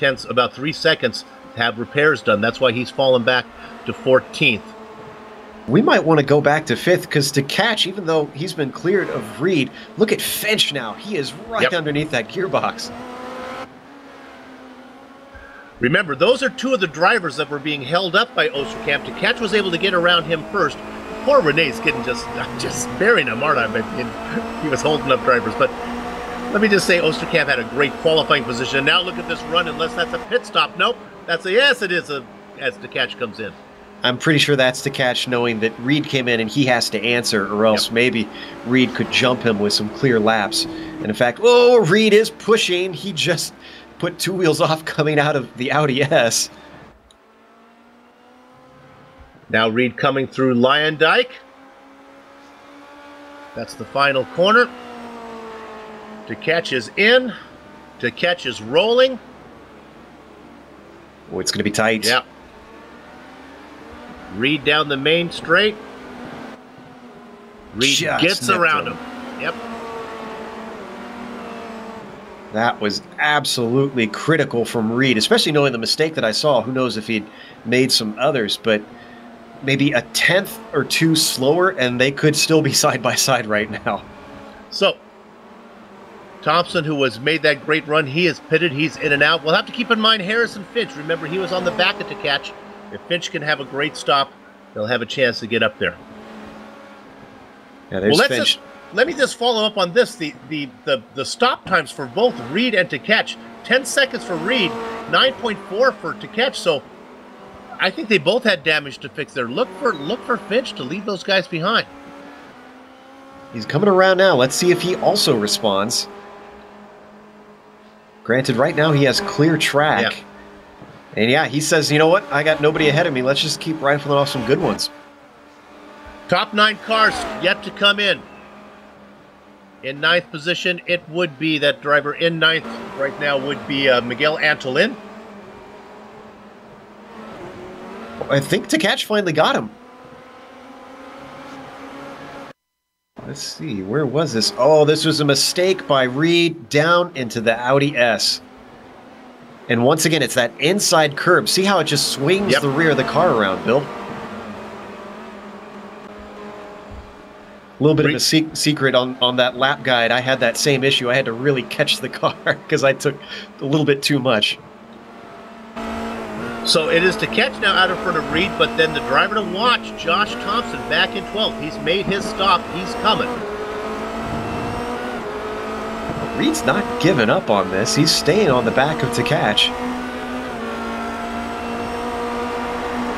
seconds to have repairs done. That's why he's fallen back to 14th. We might want to go back to 5th because DeCatch, even though he's been cleared of Reed, look at Finch now. He is right underneath that gearbox. Remember, those are two of the drivers that were being held up by Oosterkamp. DeCatch was able to get around him first. Poor Renee's getting just burying him, aren't I? He was holding up drivers. But let me just say, Oosterkamp had a great qualifying position. Now look at this run, unless that's a pit stop. Nope, that's a yes, it is as DeCatch comes in. I'm pretty sure that's DeCatch knowing that Reed came in and he has to answer, or else maybe Reed could jump him with some clear laps. And in fact, Reed is pushing. He just put 2 wheels off coming out of the Audi S. Now Reed coming through Lyondike. That's the final corner. DeCatch is in. DeCatch is rolling. Oh, it's going to be tight. Yep. Reed down the main straight. Reed just gets around him. Yep. That was absolutely critical from Reed, especially knowing the mistake that I saw. Who knows if he'd made some others, but maybe a 10th or 2 slower, and they could still be side by side right now. So, Thompson, who has made that great run, he is pitted. He's in and out. We'll have to keep in mind Harrison Finch. Remember, he was on the back of DeCatch. If Finch can have a great stop, they'll have a chance to get up there. Yeah, there's Finch. Let me just follow up on this. The stop times for both Reed and DeCatch. 10 seconds for Reed, 9.4 for DeCatch. So I think they both had damage to fix there. Look for Finch to leave those guys behind. He's coming around now. Let's see if he also responds. Granted, right now he has clear track. Yeah. And yeah, he says, you know what? I got nobody ahead of me. Let's just keep rifling off some good ones. Top 9 cars yet to come in. In 9th position, it would be that driver in 9th right now would be Miguel Antolin. I think DeCatch finally got him. Let's see, where was this? Oh, this was a mistake by Reed down into the Audi S. And once again, it's that inside curb. See how it just swings the rear of the car around, Bill? A little bit of a secret on that lap guide. I had that same issue. I had to really catch the car because I took a little bit too much. So it is DeCatch now out in front of Reed, but then the driver to watch, Josh Thompson, back in 12th. He's made his stop. He's coming. Reed's not giving up on this. He's staying on the back of DeCatch.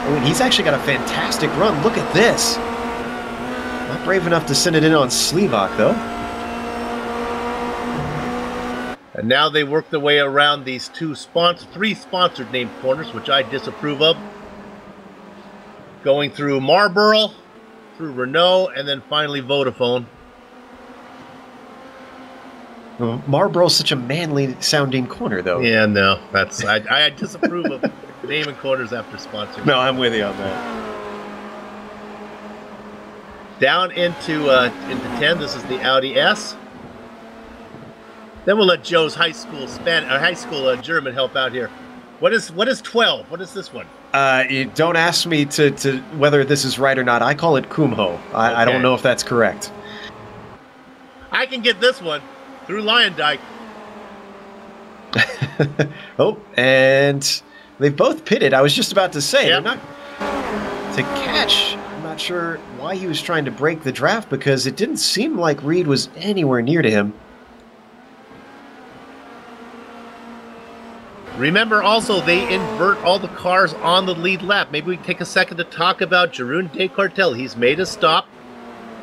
Oh, and he's actually got a fantastic run. Look at this. Not brave enough to send it in on Slivak, though. And now they work their way around these 3 sponsored named corners, which I disapprove of. Going through Marlboro, through Renault, and then finally Vodafone. Marlboro's such a manly-sounding corner, though. Yeah, no, I disapprove of naming corners after sponsors. No, I'm with you on that. Down into 10. This is the Audi S. Then we'll let Joe's high school German help out here. What is 12? What is this one? You don't ask me to whether this is right or not. I call it Kumho. I don't know if that's correct. I can get this one. through Lyondike. Oh, and they've both pitted. I was just about to say, Yep. they're not to catch. I'm not sure why he was trying to break the draft because it didn't seem like Reed was anywhere near to him. Remember also, they invert all the cars on the lead lap. Maybe we can take a second to talk about Jeroen Descartel. He's made a stop.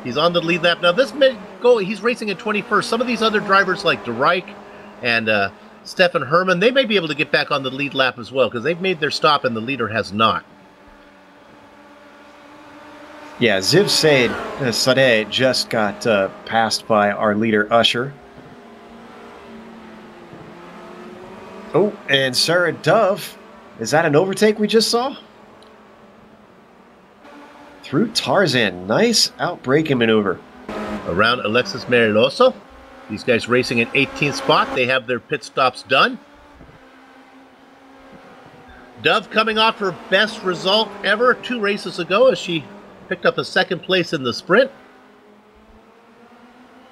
He's on the lead lap. Now, this may go, he's racing in 21st. Some of these other drivers like De Rijk and Stefan Herman, they may be able to get back on the lead lap as well because they've made their stop and the leader has not. Yeah, Ziv Sadeh just got passed by our leader, Usher. Oh, and Sarah Dove. Is that an overtake we just saw? Through Tarzan. Nice outbraking maneuver. Around Alexis Meriloso. These guys racing in 18th spot. They have their pit stops done. Dove coming off her best result ever 2 races ago as she picked up a 2nd place in the sprint.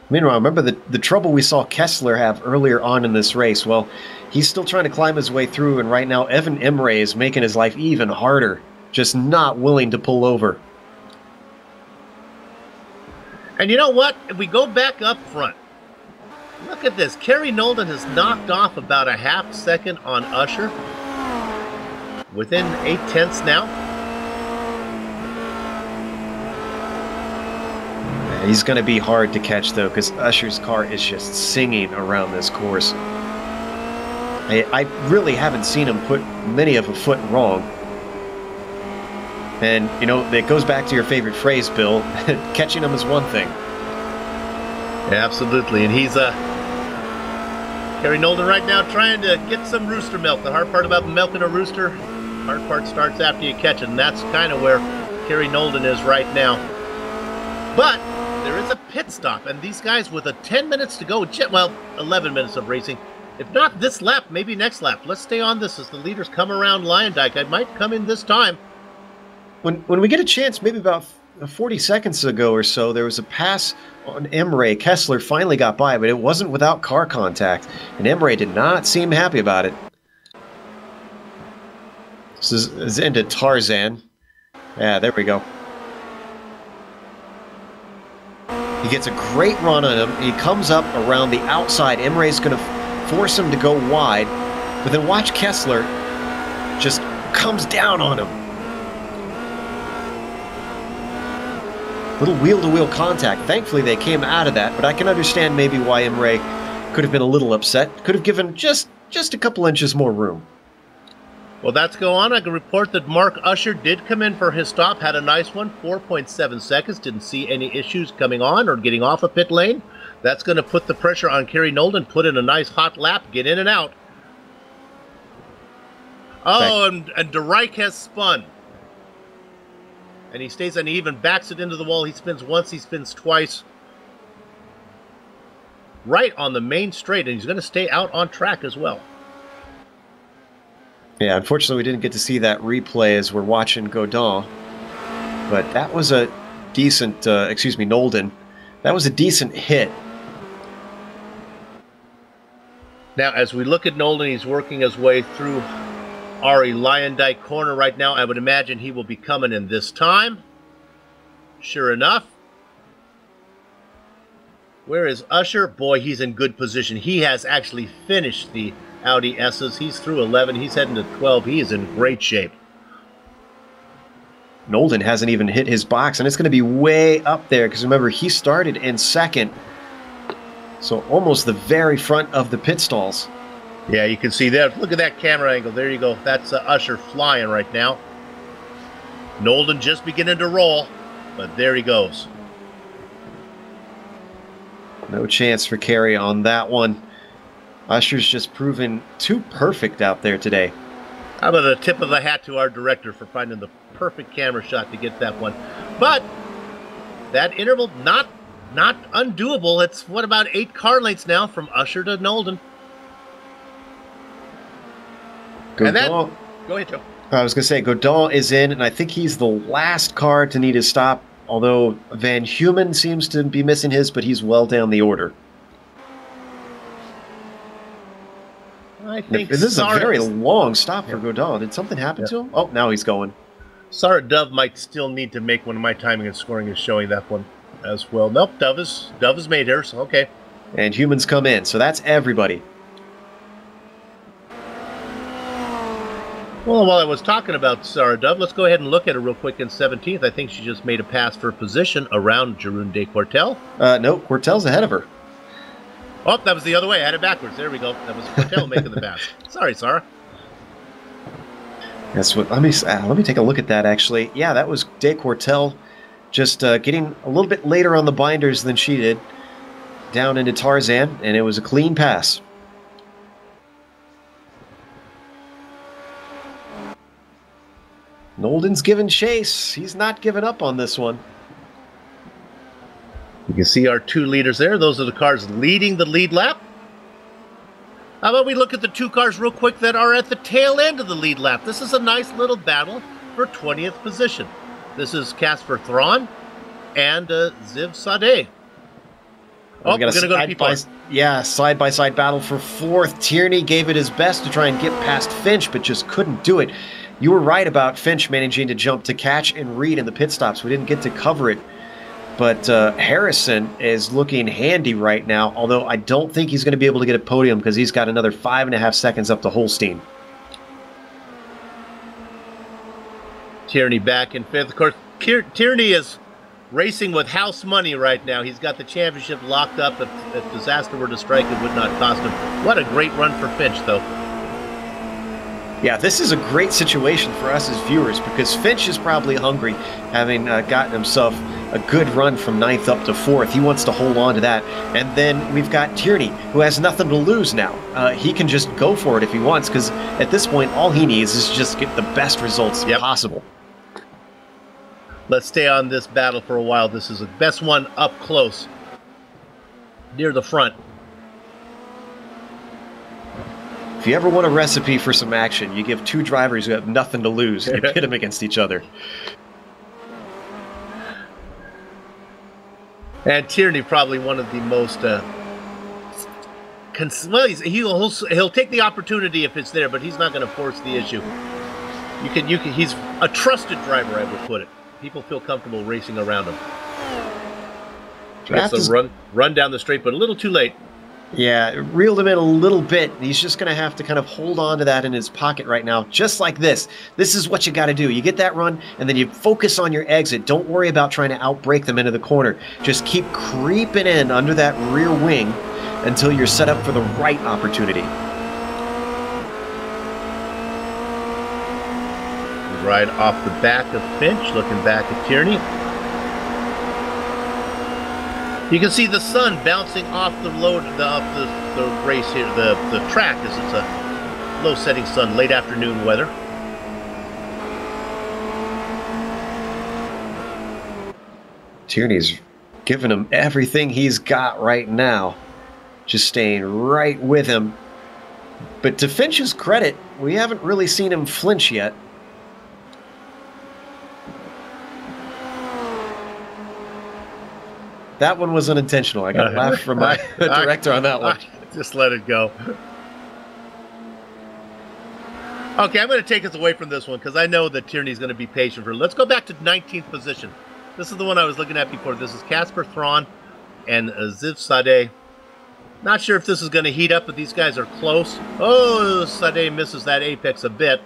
Meanwhile, remember the trouble we saw Kessler have earlier on in this race? Well, he's still trying to climb his way through, and right now Evan Imre is making his life even harder, just not willing to pull over. And you know what? If we go back up front, look at this. Kerry Nolden has knocked off about a half second on Usher. Within 8/10 now. He's going to be hard to catch, though, because Usher's car is just singing around this course. I really haven't seen him put many of a foot wrong. And, you know, it goes back to your favorite phrase, Bill. Catching him is one thing. Absolutely. And he's Kerry Nolden right now trying to get some rooster milk. The hard part about milking a rooster, hard part starts after you catch it. And that's kind of where Kerry Nolden is right now. But there is a pit stop, and these guys with 10 minutes to go, well, 11 minutes of racing. If not this lap, maybe next lap. Let's stay on this as the leaders come around Lyondike. I might come in this time. When we get a chance, maybe about 40 seconds ago or so, there was a pass on Imre. Kessler finally got by, but it wasn't without car contact, and Imre did not seem happy about it. This is into Tarzan. Yeah, there we go. He gets a great run on him. He comes up around the outside. Imre's going to force him to go wide, but then watch Kessler just comes down on him. Little wheel-to-wheel contact. Thankfully, they came out of that, but I can understand maybe why Imre could have been a little upset. Could have given just a couple inches more room. Well, that's go on. I can report that Mark Usher did come in for his stop, had a nice one, 4.7 seconds. Didn't see any issues coming on or getting off a pit lane. That's going to put the pressure on Kerry Nolden, put in a nice hot lap, get in and out. Oh, and De Rijk has spun. And he stays, and he even backs it into the wall. He spins once, he spins twice. Right on the main straight, and he's going to stay out on track as well. Yeah, unfortunately, we didn't get to see that replay as we're watching Godin. But that was a decent, Nolden. That was a decent hit. Now, as we look at Nolden, he's working his way through Ari Lyondike corner right now. I would imagine he will be coming in this time. Sure enough. Where is Usher? Boy, he's in good position. He has actually finished the Audi S's. He's through 11. He's heading to 12. He is in great shape. Nolden hasn't even hit his box, and it's going to be way up there because remember, he started in second. So almost the very front of the pit stalls. Yeah, you can see that. Look at that camera angle. There you go. That's Usher flying right now. Nolden just beginning to roll, but there he goes. No chance for Kerry on that one. Usher's just proven too perfect out there today. How about a tip of the hat to our director for finding the perfect camera shot to get that one. But that interval, not undoable. It's, what, about 8 car lengths now from Usher to Nolden. Godin, go ahead, Joe. I was going to say, Godin is in, and I think he's the last car to need his stop, although Van Humen seems to be missing his, but he's well down the order. I think this is a very long stop for Godot. Did something happen to him? Oh, now he's going. Sorry, Dove might still need to make one. Of my timing and scoring is showing that one as well. Nope, Dove is made here, so okay. And humans come in, so that's everybody. Well, while I was talking about Sarah Dove, let's go ahead and look at her real quick in 17th. I think she just made a pass for position around Jeroen de Quartel. No, Quartel's ahead of her. Oh, that was the other way. I had it backwards. There we go. That was Quartel making the pass. Sorry, Sarah. That's what. Let me take a look at that. Actually, yeah, that was de Quartel, just getting a little bit later on the binders than she did, down into Tarzan, and it was a clean pass. Nolden's given chase. He's not giving up on this one. You can see our 2 leaders there. Those are the cars leading the lead lap. How about we look at the 2 cars real quick that are at the tail end of the lead lap? This is a nice little battle for 20th position. This is Casper Thron and Ziv Sadeh. Oh, we're going to go to P4. Yeah, side-by-side battle for 4th. Tierney gave it his best to try and get past Finch, but just couldn't do it. You were right about Finch managing to jump to catch and read in the pit stops. We didn't get to cover it. But Harrison is looking handy right now, although I don't think he's going to be able to get a podium because he's got another 5.5 seconds up to Holstein. Tierney back in 5th. Of course, Tierney is racing with house money right now. He's got the championship locked up. If disaster were to strike, it would not cost him. What a great run for Finch, though. Yeah, this is a great situation for us as viewers because Finch is probably hungry, having gotten himself a good run from 9th up to 4th. He wants to hold on to that. And then we've got Tierney, who has nothing to lose now. He can just go for it if he wants, because at this point, all he needs is just get the best results possible. Let's stay on this battle for a while. This is the best one up close, near the front. If you ever want a recipe for some action, you give 2 drivers who have nothing to lose and you pit them against each other. And Tierney, probably one of the most he'll take the opportunity if it's there, but he's not going to force the issue. He's a trusted driver, I would put it. People feel comfortable racing around him. That's a run down the straight, but a little too late. Yeah, it reeled him in a little bit. He's just going to have to kind of hold on to that in his pocket right now, just like this. This is what you got to do. You get that run, and then you focus on your exit. Don't worry about trying to outbrake them into the corner. Just keep creeping in under that rear wing until you're set up for the right opportunity. Right off the back of Finch, looking back at Tierney. You can see the sun bouncing off the race here, the track, as it's a low-setting sun, late afternoon weather. Tierney's giving him everything he's got right now, just staying right with him. But to Finch's credit, we haven't really seen him flinch yet. That one was unintentional. I got a laugh from my director on that one. Just let it go. Okay, I'm going to take us away from this one because I know that Tierney's going to be patient for. Let's go back to 19th position. This is the one I was looking at before. This is Casper Thron and Ziv Sadeh. Not sure if this is going to heat up, but these guys are close. Oh, Sadeh misses that apex a bit.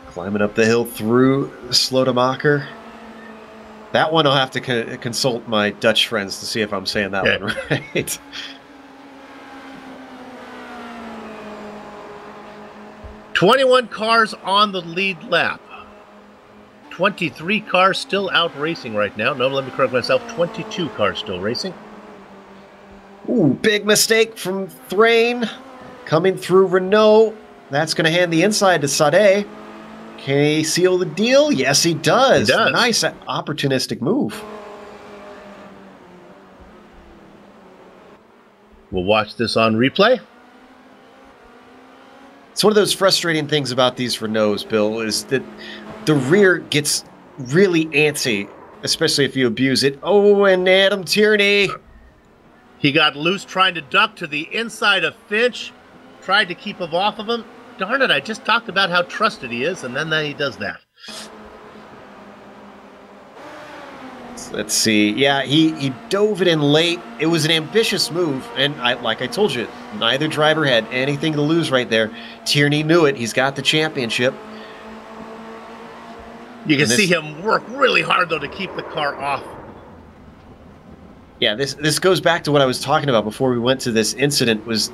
Climbing up the hill through Slotemacher. That one I'll have to consult my Dutch friends to see if I'm saying that one right. 21 cars on the lead lap. 23 cars still out racing right now. No, let me correct myself. 22 cars still racing. Ooh, big mistake from Thrain. Coming through Renault. That's going to hand the inside to Sadeh. Can he seal the deal? Yes, he does. He does. Nice opportunistic move. We'll watch this on replay. It's one of those frustrating things about these Renaults, Bill, is that the rear gets really antsy, especially if you abuse it. Oh, and Adam Tierney. He got loose trying to duck to the inside of Finch. Tried to keep him off of him. Darn it, I just talked about how trusted he is, and then he does that. Let's see. Yeah, he dove it in late. It was an ambitious move, and like I told you, neither driver had anything to lose right there. Tierney knew it. He's got the championship. You can see him work really hard, though, to keep the car off. Yeah, this goes back to what I was talking about before we went to this incident, was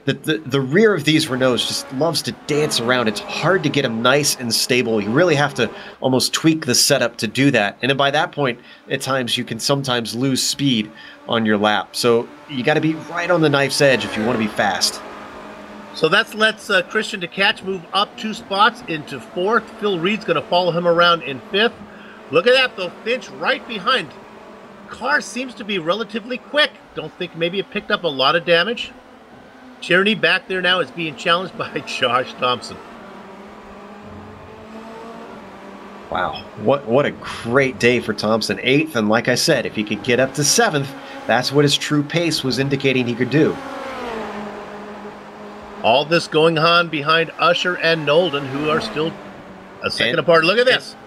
that the rear of these Renaults just loves to dance around. It's hard to get them nice and stable. You really have to almost tweak the setup to do that. And then by that point, at times, you can sometimes lose speed on your lap. So you got to be right on the knife's edge if you want to be fast. So that lets Christian DeCatch move up 2 spots into 4th. Phil Reed's going to follow him around in 5th. Look at that, though. Finch right behind. Car seems to be relatively quick. Don't think maybe it picked up a lot of damage. Tierney back there now is being challenged by Josh Thompson. Wow, what a great day for Thompson. 8th, and like I said, if he could get up to 7th, that's what his true pace was indicating he could do. All this going on behind Usher and Nolden, who are still a second apart. Look at this.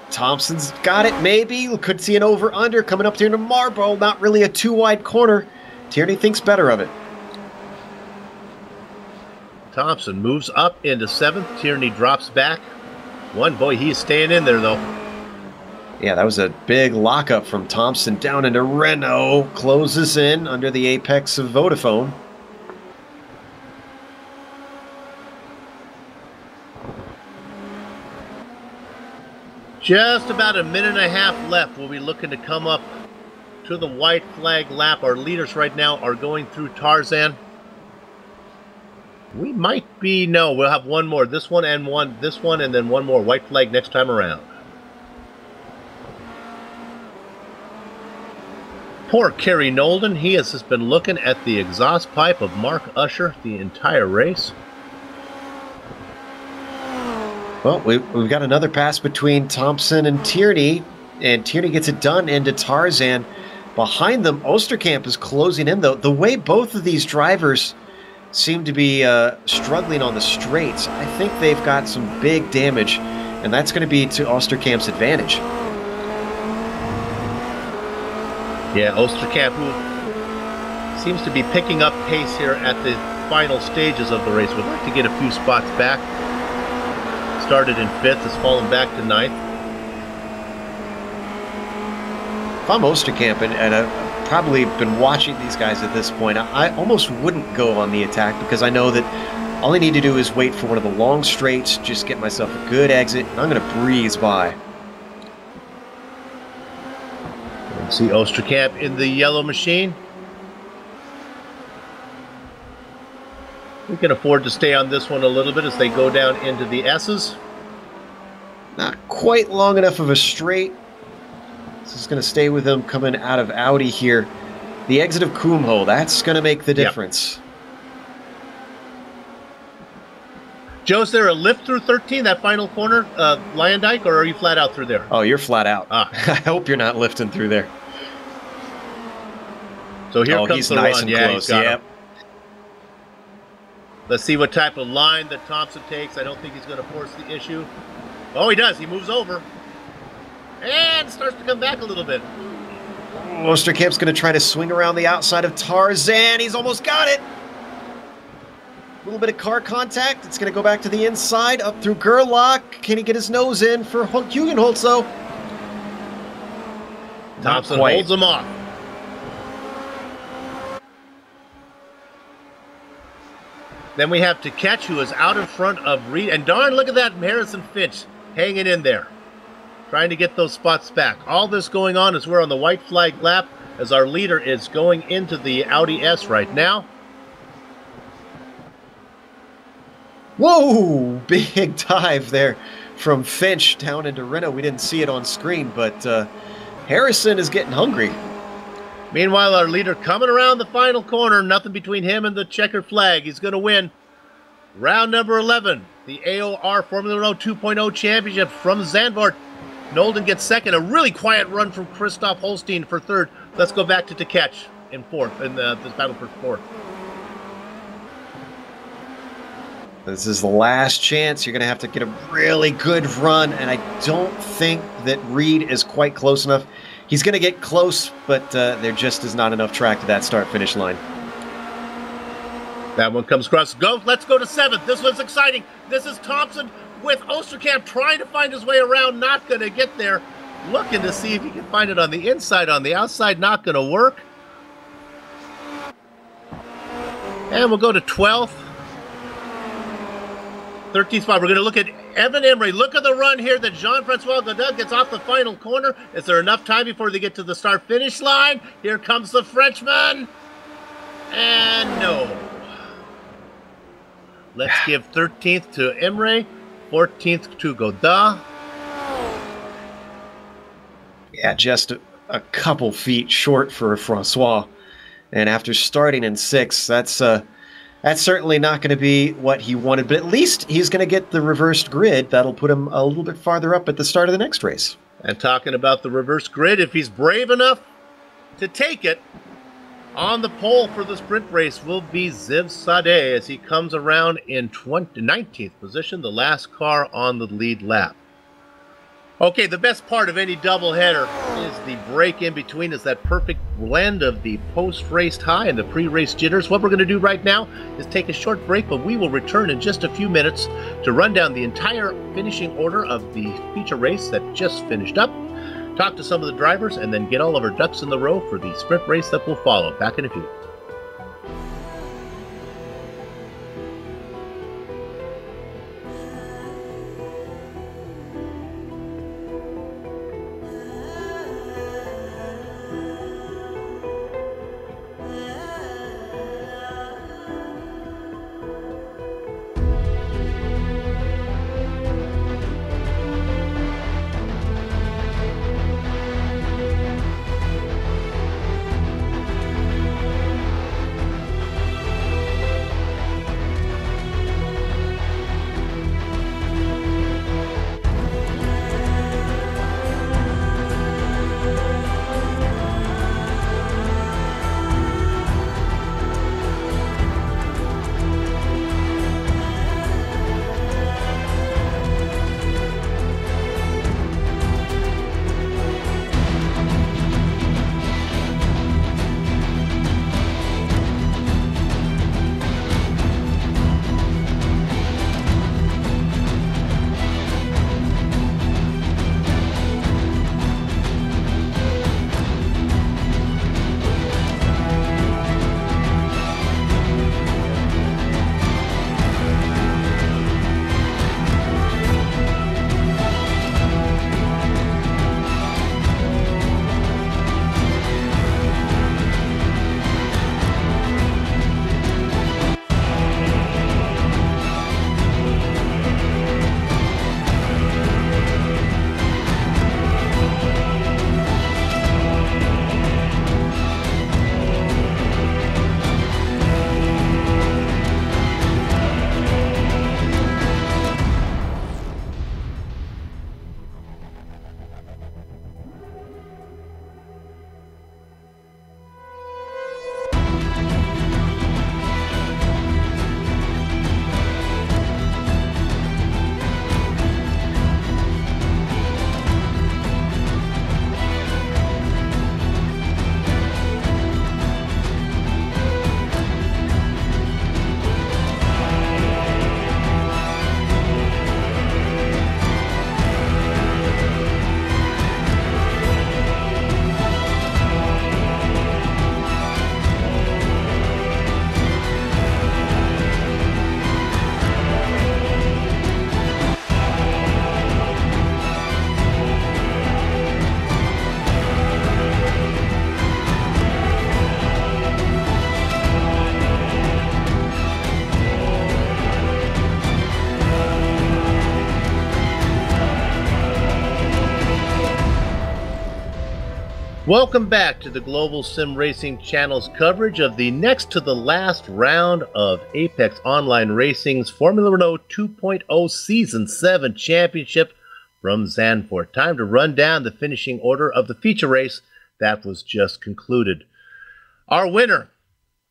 Thompson's got it, maybe. Could see an over-under coming up here to Marlboro. Not really a too-wide corner. Tierney thinks better of it. Thompson moves up into 7th. Tierney drops back. Boy, he's staying in there, though. Yeah, that was a big lockup from Thompson down into Renault. Closes in under the apex of Vodafone. Just about a minute and a half left. We'll be looking to come up to the white flag lap. Our leaders right now are going through Tarzan. We might be, no, we'll have one more. This one, and then one more. White flag next time around. Poor Kerry Nolden. He has just been looking at the exhaust pipe of Mark Usher the entire race. Well, we've got another pass between Thompson and Tierney gets it done into Tarzan. Behind them, Osterkamp is closing in, though. The way both of these drivers seem to be struggling on the straights, I think they've got some big damage, and that's going to be to Osterkamp's advantage. Yeah, Osterkamp, who seems to be picking up pace here at the final stages of the race, would like to get a few spots back. Started in 5th, has fallen back to 9th. If I'm Osterkamp, and I've probably been watching these guys at this point, I almost wouldn't go on the attack, because I know that all I need to do is wait for one of the long straights, just get myself a good exit, and I'm going to breeze by. See Osterkamp in the yellow machine. We can afford to stay on this one a little bit as they go down into the S's. Not quite long enough of a straight. This is going to stay with them coming out of Audi here. The exit of Kumho, that's going to make the difference. Yep. Joe, is there a lift through 13, that final corner, Lyondike, or are you flat out through there? Oh, you're flat out. Ah. I hope you're not lifting through there. So here comes he's the nice run. and Yeah, close. Yep. Let's see what type of line that Thompson takes. I don't think he's going to force the issue. Oh, he does. He moves over. And starts to come back a little bit. Osterkamp's going to try to swing around the outside of Tarzan. He's almost got it. A little bit of car contact. It's going to go back to the inside, up through Gerlach. Can he get his nose in for Hugenholtz, though? Thompson holds him off. Then we have DeCatch, who is out in front of Reed. And darn, look at that, Harrison Finch hanging in there, trying to get those spots back. All this going on as we're on the white flag lap, as our leader is going into the Audi S right now. Whoa! Big dive there from Finch down into Renault. We didn't see it on screen, but Harrison is getting hungry. Meanwhile, our leader coming around the final corner. Nothing between him and the checkered flag. He's going to win round number 11, the AOR Formula Renault 2.0 Championship from Zandvoort. Nolden gets second. A really quiet run from Christoph Holstein for third. Let's go back to DeCatch. in fourth, in this battle for fourth. This is the last chance. You're going to have to get a really good run, and I don't think that Reed is quite close enough. He's going to get close, but there just is not enough track to that start-finish line. That one comes across. Let's go to seventh. This one's exciting. This is Thompson with Osterkamp trying to find his way around. Not going to get there. Looking to see if he can find it on the inside. On the outside, not going to work. And we'll go to 12th. 13th spot. We're going to look at Evan Emery. Look at the run here that Jean-Francois Godin gets off the final corner. Is there enough time before they get to the start-finish line? Here comes the Frenchman. And no. Let's give 13th to Emery, 14th to Godin. Yeah, just a couple feet short for Francois. And after starting in 6th, that's certainly not going to be what he wanted. But at least he's going to get the reversed grid. That'll put him a little bit farther up at the start of the next race. And talking about the reverse grid, if he's brave enough to take it, on the pole for the sprint race will be Ziv Sadeh as he comes around in 19th position, the last car on the lead lap. Okay, the best part of any doubleheader is the break in between, is that perfect blend of the post-race high and the pre-race jitters. What we're going to do right now is take a short break, but we will return in just a few minutes to run down the entire finishing order of the feature race that just finished up, talk to some of the drivers, and then get all of our ducks in the row for the sprint race that will follow. Back in a few. Welcome back to the Global Sim Racing Channel's coverage of the next to the last round of Apex Online Racing's Formula Renault 2.0 Season 7 Championship from Zandvoort. Time to run down the finishing order of the feature race that was just concluded. Our winner,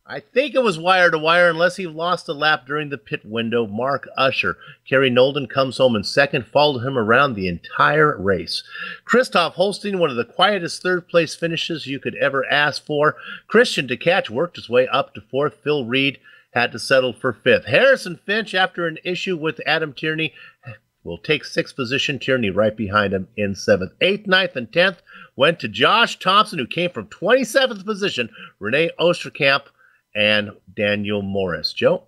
I think it was wire to wire unless he lost a lap during the pit window, Mark Usher. Kerry Nolden comes home in second, followed him around the entire race. Christoph Holstein, one of the quietest third-place finishes you could ever ask for. Christian DeCatch worked his way up to fourth. Phil Reed had to settle for fifth. Harrison Finch, after an issue with Adam Tierney, will take sixth position. Tierney right behind him in seventh. Eighth, ninth, and 10th went to Josh Thompson, who came from 27th position. Renee Osterkamp and Daniel Morris. Joe?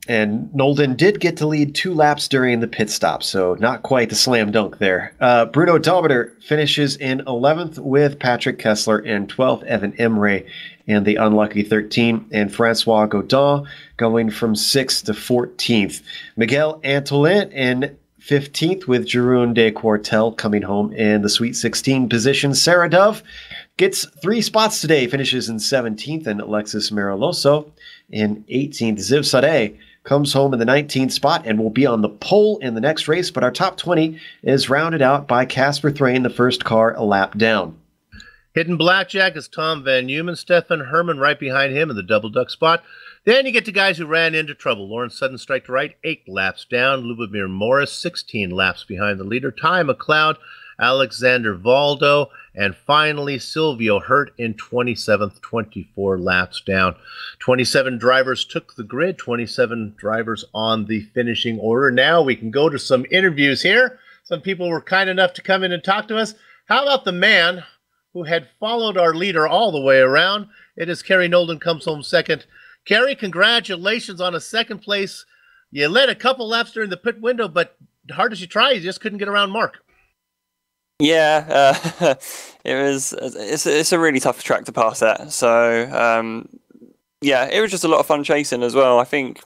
And Nolden did get to lead 2 laps during the pit stop, so not quite the slam dunk there. Bruno Dauberter finishes in 11th with Patrick Kessler in 12th, Evan Imre in the unlucky 13th, and Francois Godin going from 6th to 14th. Miguel Antolin in 15th with Jeroen de Quartel coming home in the Sweet 16 position. Sarah Dove gets 3 spots today, finishes in 17th, and Alexis Mariloso in 18th. Ziv Sadeh comes home in the 19th spot and will be on the pole in the next race, but our top 20 is rounded out by Casper Thrain, the first car a lap down. Hidden Blackjack is Tom Van Neumann. Stefan Herman right behind him in the double duck spot. Then you get to guys who ran into trouble. Lawrence Sudden strike to right, 8 laps down. Lubomir Morris, 16 laps behind the leader. Ty McLeod, Alexander Valdo, and finally Silvio Hurt in 27th, 24 laps down. 27 drivers took the grid, 27 drivers on the finishing order. Now we can go to some interviews here. Some people were kind enough to come in and talk to us. How about the man who had followed our leader all the way around? It is Kerry Nolden comes home second. Kerry, congratulations on a second place. You led a couple laps during the pit window, but hard as you try, you just couldn't get around Mark. Yeah, it's a really tough track to pass at. So, yeah, it was just a lot of fun chasing as well. I think,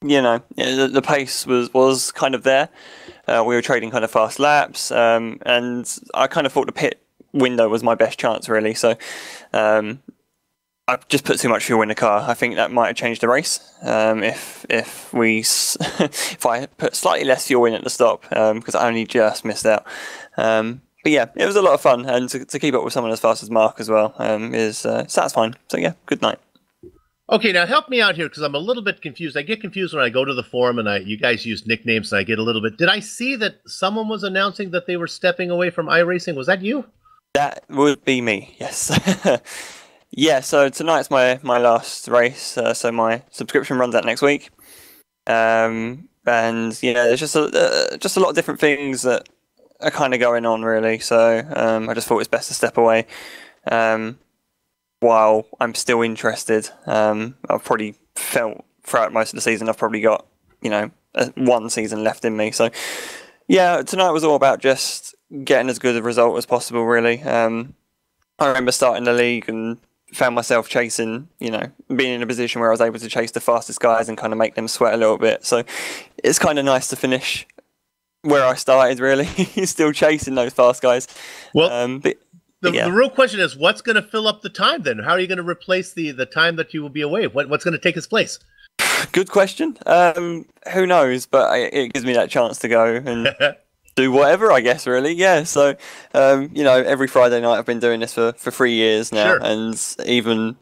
the pace was kind of there. We were trading kind of fast laps, and I kind of thought the pit window was my best chance, really. So, I just put too much fuel in the car. I think that might have changed the race. If I put slightly less fuel in at the stop, because I only just missed out. But yeah, it was a lot of fun, and to keep up with someone as fast as Mark as well is satisfying. So yeah, good night. Okay, now help me out here because I'm a little bit confused. I get confused when I go to the forum and you guys use nicknames, and I get a little bit. Did I see that someone was announcing that they were stepping away from iRacing? Was that you? That would be me. Yes. Yeah, so tonight's my last race, so my subscription runs out next week, and yeah, there's just a lot of different things that are kind of going on, really. So I just thought it's best to step away while I'm still interested. I've probably felt throughout most of the season I've probably got 1 season left in me. So yeah, tonight was all about just getting as good a result as possible, really. I remember starting the league and found myself chasing, being in a position where I was able to chase the fastest guys and kind of make them sweat a little bit. So it's kind of nice to finish where I started, really. Still chasing those fast guys. Well, the real question is, what's going to fill up the time then? How are you going to replace the time that you will be away? What's going to take its place? Good question. Who knows? But it gives me that chance to go and do whatever, I guess, really. Yeah. So, every Friday night I've been doing this for 3 years now. Sure. And even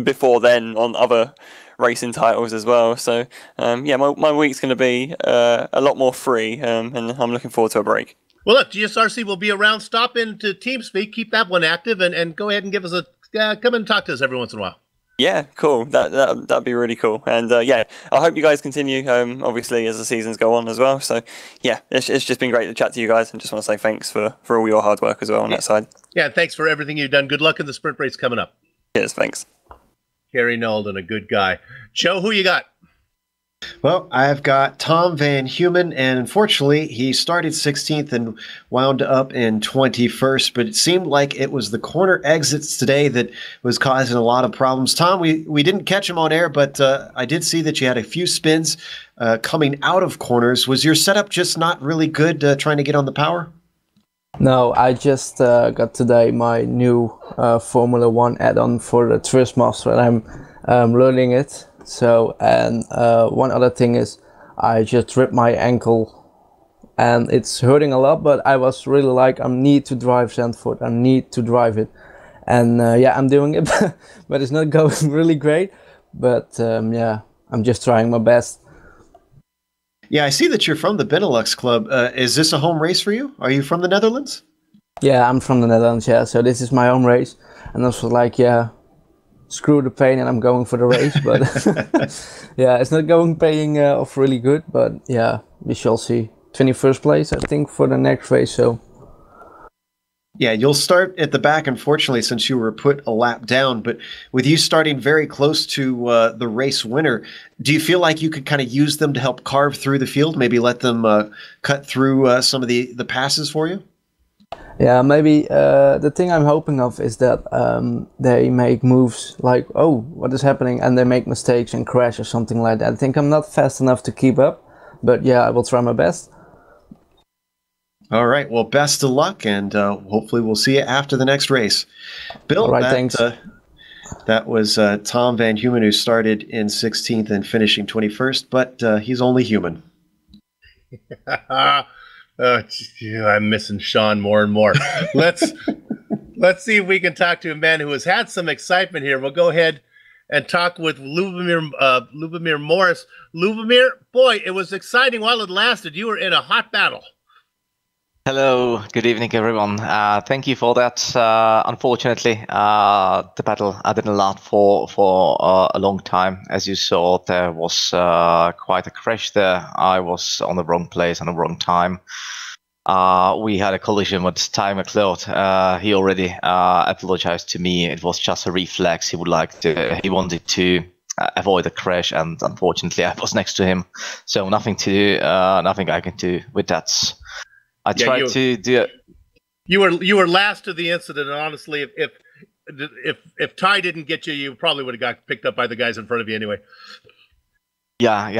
before then on other racing titles as well. So, my week's going to be a lot more free, and I'm looking forward to a break. Well, look, GSRC will be around. Stop into TeamSpeak, keep that one active, and go ahead and give us come and talk to us every once in a while. Yeah, cool. That'd be really cool. And I hope you guys continue, obviously, as the seasons go on as well. So yeah, it's just been great to chat to you guys, and just want to say thanks for all your hard work as well on that side. Yeah, thanks for everything you've done. Good luck in the sprint race coming up. Cheers, thanks. Kerry Nolden, a good guy. Joe, who you got? Well, I've got Tom Van Heumen, and unfortunately, he started 16th and wound up in 21st, but it seemed like it was the corner exits today that was causing a lot of problems. Tom, we didn't catch him on air, but I did see that you had a few spins coming out of corners. Was your setup just not really good trying to get on the power? No, I just got today my new Formula 1 add-on for the Twistmaster, and I'm learning it. So, and one other thing is I just ripped my ankle and it's hurting a lot, but I was really like, I need to drive Zandvoort, I need to drive it. And yeah, I'm doing it, but it's not going really great. But yeah, I'm just trying my best. Yeah, I see that you're from the Benelux Club. Is this a home race for you? Are you from the Netherlands? Yeah, I'm from the Netherlands, yeah, so this is my home race. And I was like, yeah, screw the pain and I'm going for the race. But yeah, it's not going paying off really good, but yeah, we shall see. 21st place, I think, for the next race, so. Yeah, you'll start at the back, unfortunately, since you were put a lap down. But with you starting very close to the race winner, do you feel like you could kind of use them to help carve through the field? Maybe let them cut through some of the passes for you? Yeah, maybe the thing I'm hoping of is that they make moves like, oh, what is happening? And they make mistakes and crash or something like that. I think I'm not fast enough to keep up, but yeah, I will try my best. All right. Well, best of luck, and hopefully we'll see you after the next race. Bill, All right, thanks. That was Tom Van Humen, who started in 16th and finishing 21st, but he's only human. I'm missing Sean more and more. Let's see if we can talk to a man who has had some excitement here. We'll go ahead and talk with Lubomir Morris. Lubomir, boy, it was exciting while it lasted. You were in a hot battle. Hello, good evening, everyone. Thank you for that. Unfortunately, the battle didn't last for a long time. As you saw, there was quite a crash there. I was on the wrong place on the wrong time. We had a collision with Ty McLeod. He already apologized to me. It was just a reflex. He wanted to avoid a crash, and unfortunately, I was next to him. So nothing I can do with that. I tried to do it. You were last to the incident, and honestly, if Ty didn't get you, you probably would have got picked up by the guys in front of you anyway. Yeah.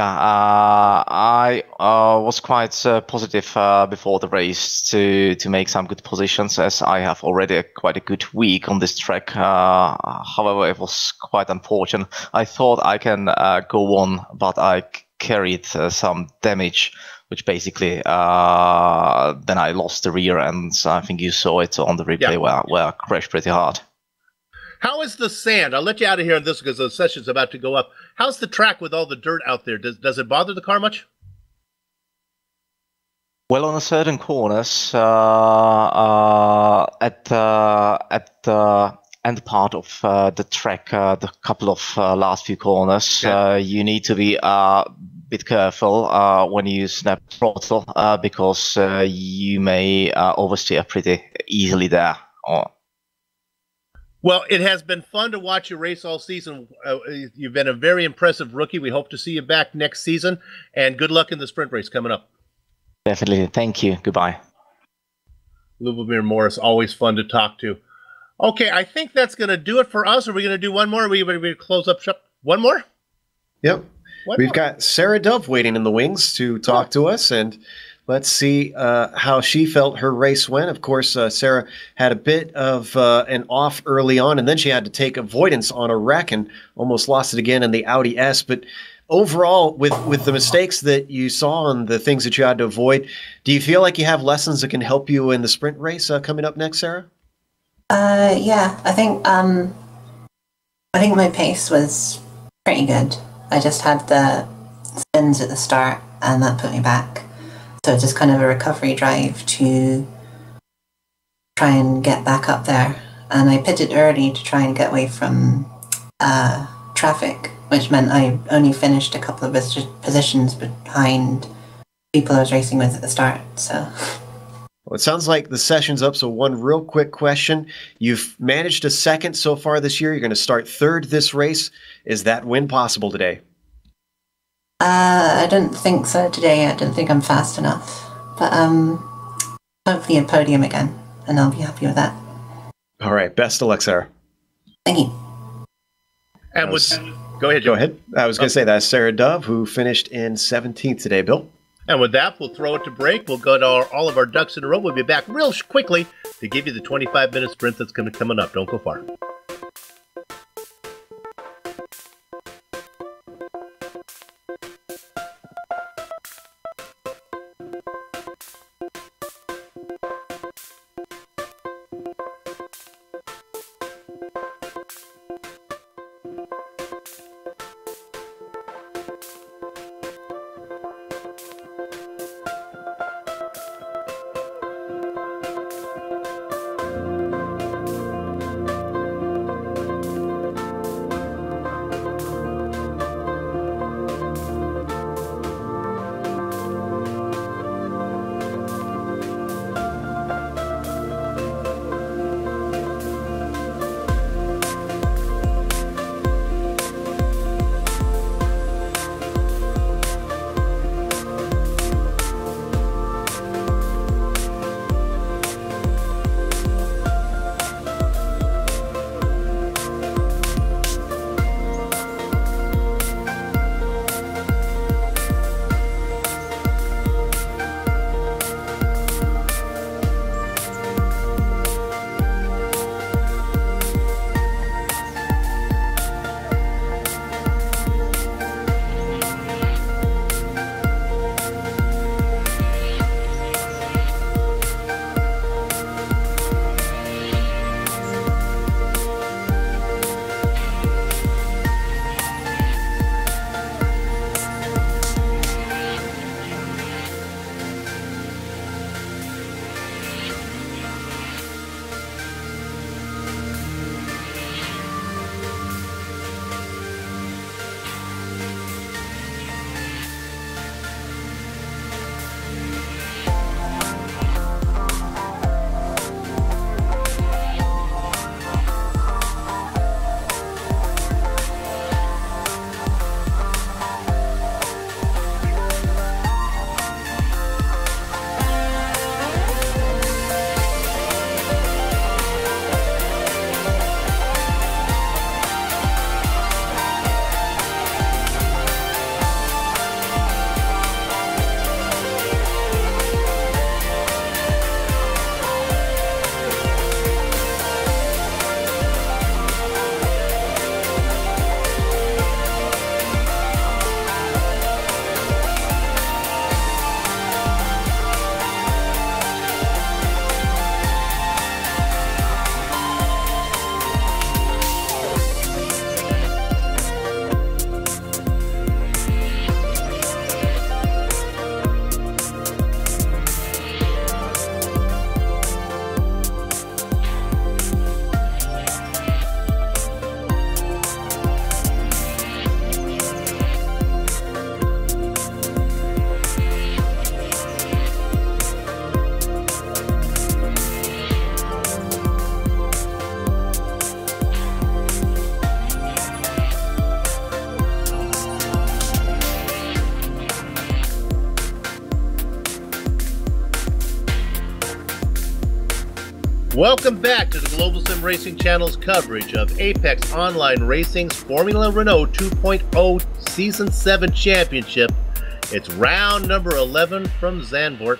I was quite positive before the race to make some good positions, as I have already quite a good week on this track. However, it was quite unfortunate. I thought I can go on, but I carried some damage, which basically then I lost the rear, and I think you saw it on the replay where I crashed pretty hard. How is the sand? I'll let you out of here on this because the session's about to go up. How's the track with all the dirt out there? Does it bother the car much? Well, on a certain corners, at the end part of the track, the couple of last few corners, you need to be bit careful when you snap throttle because you may oversteer pretty easily there. Well, it has been fun to watch you race all season. You've been a very impressive rookie. We hope to see you back next season, and good luck in the sprint race coming up. Definitely. Thank you. Goodbye. Lubomir Morris, always fun to talk to. Okay, I think that's going to do it for us. Are we going to do one more? Are we going to close up shop? One more? Yep. We've got Sarah Dove waiting in the wings to talk to us, and let's see how she felt her race went. Of course, Sarah had a bit of an off early on, and then she had to take avoidance on a wreck and almost lost it again in the Audi S. But overall, with the mistakes that you saw and the things that you had to avoid, do you feel like you have lessons that can help you in the sprint race coming up next, Sarah? Yeah, I think my pace was pretty good. I just had the spins at the start, and that put me back. So just kind of a recovery drive to try and get back up there. And I pitted early to try and get away from traffic, which meant I only finished a couple of positions behind people I was racing with at the start. So. Well, it sounds like the session's up, so one real quick question. You've managed a second so far this year. You're going to start third this race. Is that win possible today? I don't think so today. I don't think I'm fast enough. But hopefully a podium again, and I'll be happy with that. All right. Best of luck, Sarah. Thank you. And go ahead, Joe. Go ahead. I was going to say that's Sarah Dove, who finished in 17th today, Bill. And with that, we'll throw it to break. We'll go to all of our ducks in a row. We'll be back real quickly to give you the 25-minute sprint that's coming up. Don't go far. Welcome back to the Global Sim Racing Channel's coverage of Apex Online Racing's Formula Renault 2.0 Season 7 Championship. It's round number 11 from Zandvoort.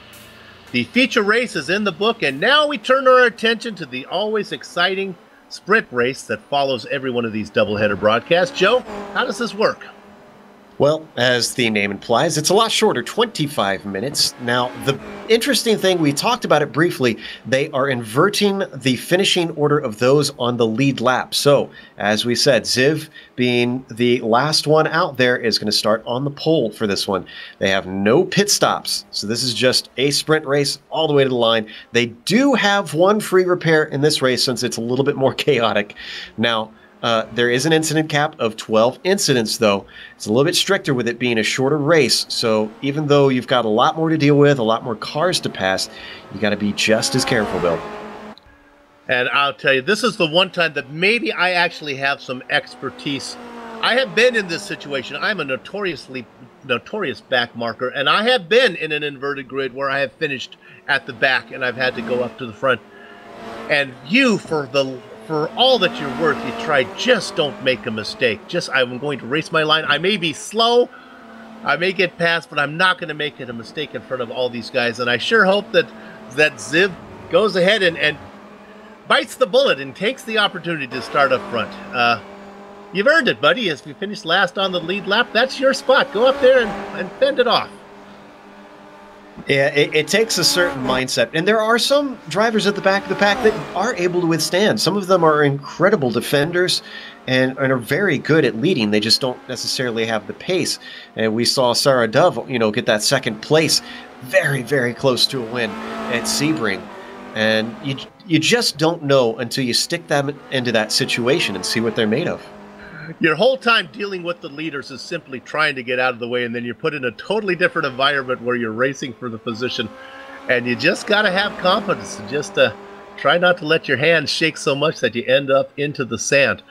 The feature race is in the book, and now we turn our attention to the always exciting sprint race that follows every one of these doubleheader broadcasts. Joe, how does this work? Well, as the name implies, it's a lot shorter, 25 minutes. Now, the interesting thing, we talked about it briefly, they are inverting the finishing order of those on the lead lap. So, as we said, Ziv, being the last one out there, is going to start on the pole for this one. They have no pit stops, so this is just a sprint race all the way to the line. They do have one free repair in this race since it's a little bit more chaotic. Now, there is an incident cap of 12 incidents, though. It's a little bit stricter with it being a shorter race, so even though you've got a lot more to deal with, a lot more cars to pass, you got to be just as careful, Bill. And I'll tell you, this is the one time that maybe I actually have some expertise. I have been in this situation. I'm a notorious back marker, and I have been in an inverted grid where I have finished at the back and I've had to go up to the front. And you, for all that you're worth, you try, just don't make a mistake. I'm going to race my line. I may be slow, I may get past, but I'm not going to make it a mistake in front of all these guys. And I sure hope that Ziv goes ahead and bites the bullet and takes the opportunity to start up front. You've earned it, buddy. As you finish last on the lead lap, that's your spot. Go up there and fend it off. Yeah, it takes a certain mindset. And there are some drivers at the back of the pack that are able to withstand. Some of them are incredible defenders and are very good at leading. They just don't necessarily have the pace. And we saw Sarah Dove, get that second place very, very close to a win at Sebring. And you just don't know until you stick them into that situation and see what they're made of. Your whole time dealing with the leaders is simply trying to get out of the way, and then you're put in a totally different environment where you're racing for the position, and you just got to have confidence and just try not to let your hands shake so much that you end up into the sand.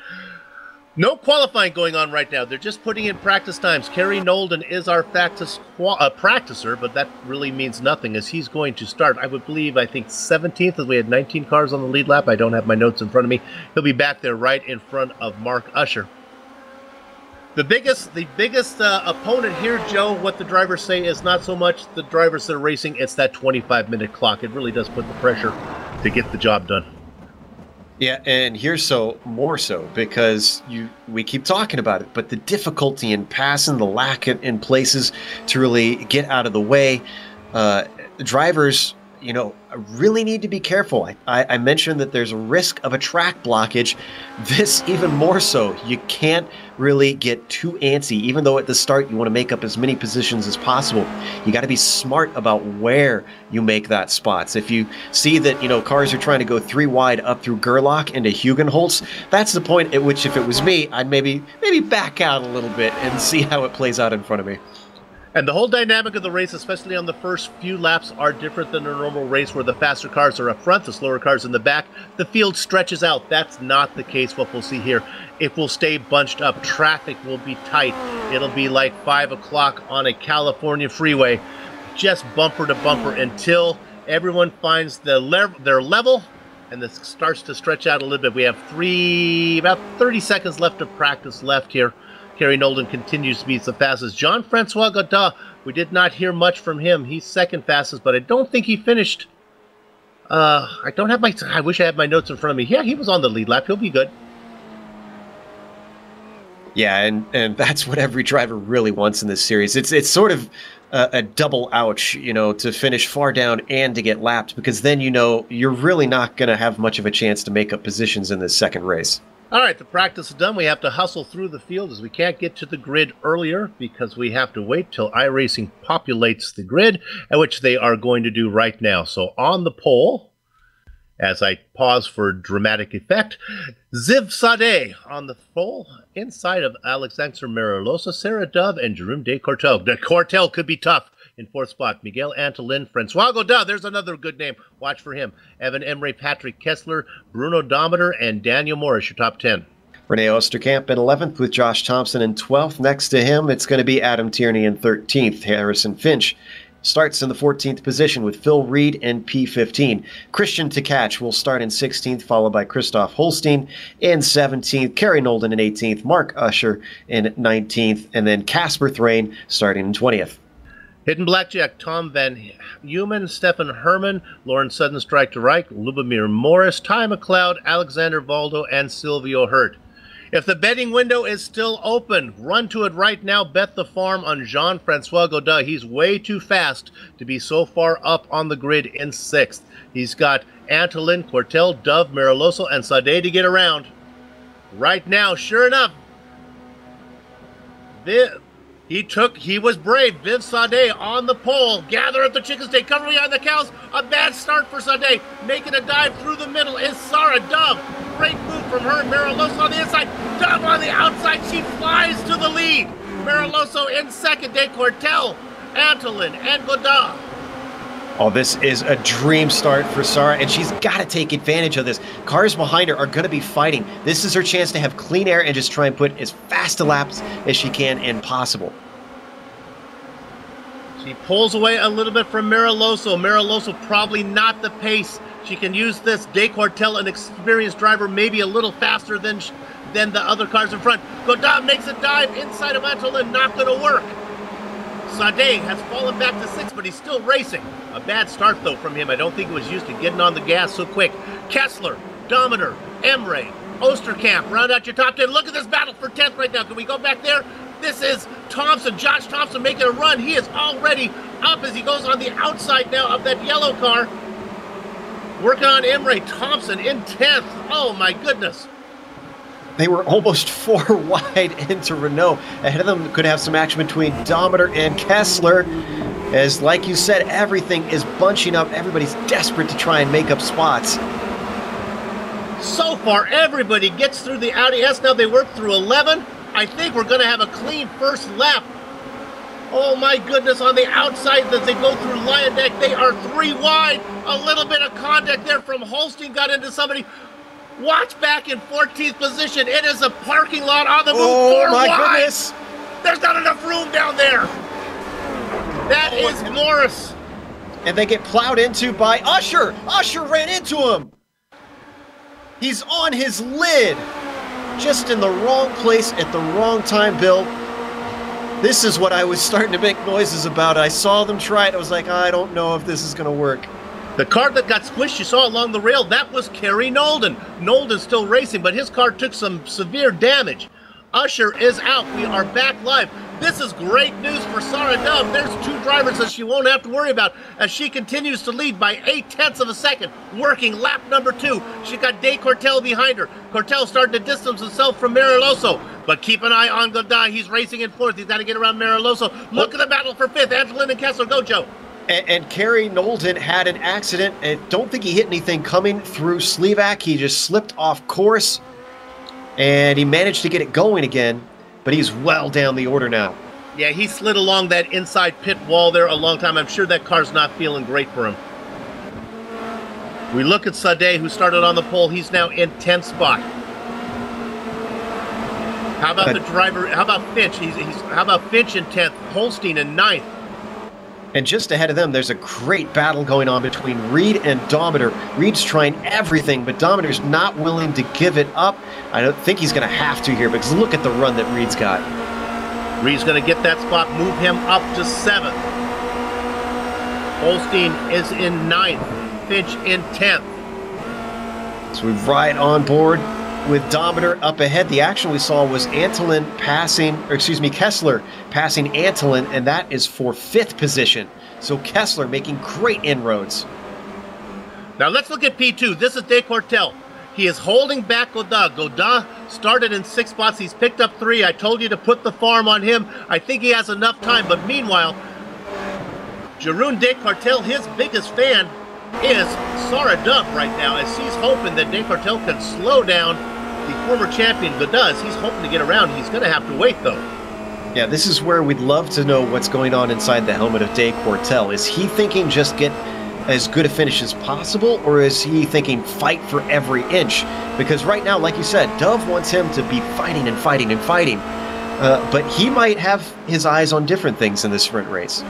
No qualifying going on right now. They're just putting in practice times. Kerry Nolden is our practicer, but that really means nothing as he's going to start, I think 17th, as we had 19 cars on the lead lap. I don't have my notes in front of me. He'll be back there right in front of Mark Usher. The biggest opponent here, Joe, what the drivers say is not so much the drivers that are racing, it's that 25-minute clock. It really does put the pressure to get the job done. Yeah, and here's more so because we keep talking about it, but the difficulty in passing, the lack in places to really get out of the way, drivers, really need to be careful. I mentioned that there's a risk of a track blockage. This even more so. You can't really get too antsy, even though at the start you want to make up as many positions as possible. You got to be smart about where you make that spots. If you see that, cars are trying to go 3 wide up through Gerlach into Hugenholz, that's the point at which, if it was me, I'd maybe back out a little bit and see how it plays out in front of me. And the whole dynamic of the race, especially on the first few laps, are different than a normal race where the faster cars are up front, the slower cars in the back. The field stretches out. That's not the case what we'll see here. It will stay bunched up. Traffic will be tight. It'll be like 5 o'clock on a California freeway, just bumper to bumper until everyone finds their level and this starts to stretch out a little bit. We have about 30 seconds left of practice left here. Kerry Nolden continues to be the fastest. Jean-Francois Godin, we did not hear much from him. He's second fastest, but I don't think he finished. I wish I had my notes in front of me. Yeah, he was on the lead lap. He'll be good. Yeah, and that's what every driver really wants in this series. It's sort of a double ouch, to finish far down and to get lapped, because then you're really not going to have much of a chance to make up positions in this second race. All right, the practice is done. We have to hustle through the field as we can't get to the grid earlier because we have to wait till iRacing populates the grid, which they are going to do right now. So on the pole, as I pause for dramatic effect, Ziv Sadeh on the pole, inside of Alexander Marilosa, Sarah Dove, and Jerome Descourtel. Descourtel could be tough. In 4th spot, Miguel Antolin, Francois Godin, there's another good name. Watch for him. Evan Emre, Patrick Kessler, Bruno Dometer, and Daniel Morris, your top 10. Rene Osterkamp in 11th with Josh Thompson in 12th. Next to him, it's going to be Adam Tierney in 13th. Harrison Finch starts in the 14th position with Phil Reed in P15. Christian Tkach will start in 16th, followed by Christoph Holstein in 17th, Kerry Nolden in 18th, Mark Usher in 19th, and then Casper Thrain starting in 20th. Hidden Blackjack, Tom Van Human, Stefan Herman, Lauren Sudden Strike to Reich, Lubomir Morris, Ty McLeod, Alexander Valdo, and Silvio Hurt. If the betting window is still open, run to it right now. Bet the farm on Jean-Francois Godin. He's way too fast to be so far up on the grid in 6th. He's got Antolin, Cortel, Dove, Mariloso, and Sade to get around. Right now, sure enough, he was brave. Viv Sade on the pole. Gather at the chicken steak. Cover behind the cows. A bad start for Sade. Making a dive through the middle is Sarah Dove. Great move from her. Mariloso on the inside. Dove on the outside. She flies to the lead. Mariloso in second. De Cortel, Antolin, and Godin. Oh, this is a dream start for Sarah, and she's got to take advantage of this. Cars behind her are going to be fighting. This is her chance to have clean air and just try and put as fast a laps as she can and possible. She pulls away a little bit from Mariloso. Mariloso probably not the pace. She can use this. De Cortel, an experienced driver, maybe a little faster than the other cars in front. Godin makes a dive inside of Antolin, not going to work. Sade has fallen back to 6th, but he's still racing. A bad start, though, from him. I don't think it was used to getting on the gas so quick. Kessler, Dominator, Emre, Osterkamp, round out your top 10. Look at this battle for 10th right now. Can we go back there? This is Thompson, Josh Thompson making a run. He is already up as he goes on the outside now of that yellow car. Working on Emre Thompson in 10th. Oh, my goodness. They were almost 4 wide into Renault. Ahead of them could have some action between Dominator and Kessler. As, like you said, everything is bunching up. Everybody's desperate to try and make up spots. So far, everybody gets through the Audi S. Now they work through 11. I think we're going to have a clean first lap. Oh, my goodness, on the outside as they go through Lion Deck, they are 3 wide. A little bit of contact there from Holstein got into somebody. Watch back in 14th position. It is a parking lot on the move. Oh, my wide. goodness. There's not enough room down there. That is Morris. And they get plowed into by Usher. Usher ran into him. He's on his lid. Just in the wrong place at the wrong time, Bill. This is what I was starting to make noises about. I saw them try it. I was like, I don't know if this is going to work. The car that got squished you saw along the rail, that was Kerry Nolden. Nolden's still racing, but his car took some severe damage. Usher is out. We are back live. This is great news for Sarah Dove. There's 2 drivers that she won't have to worry about as she continues to lead by 0.8 of a second, working lap number 2. She got De Cortel behind her. Cortel starting to distance himself from Mariloso, but keep an eye on Godin. He's racing in 4th. He's got to get around Mariloso. Look at the battle for 5th. Antolin and Kessler. Go, Joe. And Kerry Nolden had an accident. I don't think he hit anything coming through Slevac. He just slipped off course, and he managed to get it going again, but he's well down the order now. Yeah, he slid along that inside pit wall there a long time. I'm sure that car's not feeling great for him. We look at Sade, who started on the pole. He's now in 10th spot. How about the driver? How about Finch? How about Finch in 10th? Holstein in 9th. And just ahead of them, there's a great battle going on between Reed and Dominator. Reed's trying everything, but Dominator's not willing to give it up. I don't think he's going to have to here, because look at the run that Reed's got. Reed's going to get that spot, move him up to 7th. Holstein is in 9th. Finch in 10th. So we ride on board with Dominator up ahead. The action we saw was Kessler passing Antolin, and that is for 5th position. So Kessler making great inroads. Now let's look at P2. This is De Cortel. He is holding back Godin. Godin started in 6 spots. He's picked up 3. I told you to put the farm on him. I think he has enough time, but meanwhile, Jeroen De Cortel, his biggest fan, is Sarah Dove right now, as he's hoping that De Cortel can slow down the former champion Godin. He's hoping to get around. He's going to have to wait, though. Yeah, this is where we'd love to know what's going on inside the helmet of De Cortel. Is he thinking just get as good a finish as possible, or is he thinking fight for every inch? Because right now, like you said, Dove wants him to be fighting and fighting and fighting. But he might have his eyes on different things in this sprint race.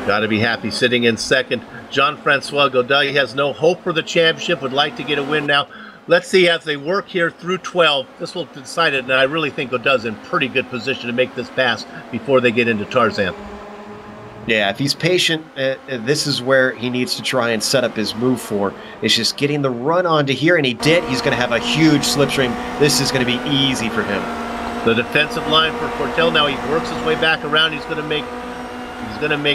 Got to be happy sitting in second. Jean-Francois Godin, he has no hope for the championship, would like to get a win now. Let's see as they work here through 12. This will decide it, and I really think Godin's in pretty good position to make this pass before they get into Tarzan. Yeah, if he's patient, this is where he needs to try and set up his move for. It's just getting the run onto here, and he did. He's going to have a huge slipstream. This is going to be easy for him. The defensive line for Courtel now. He works his way back around. He's going to make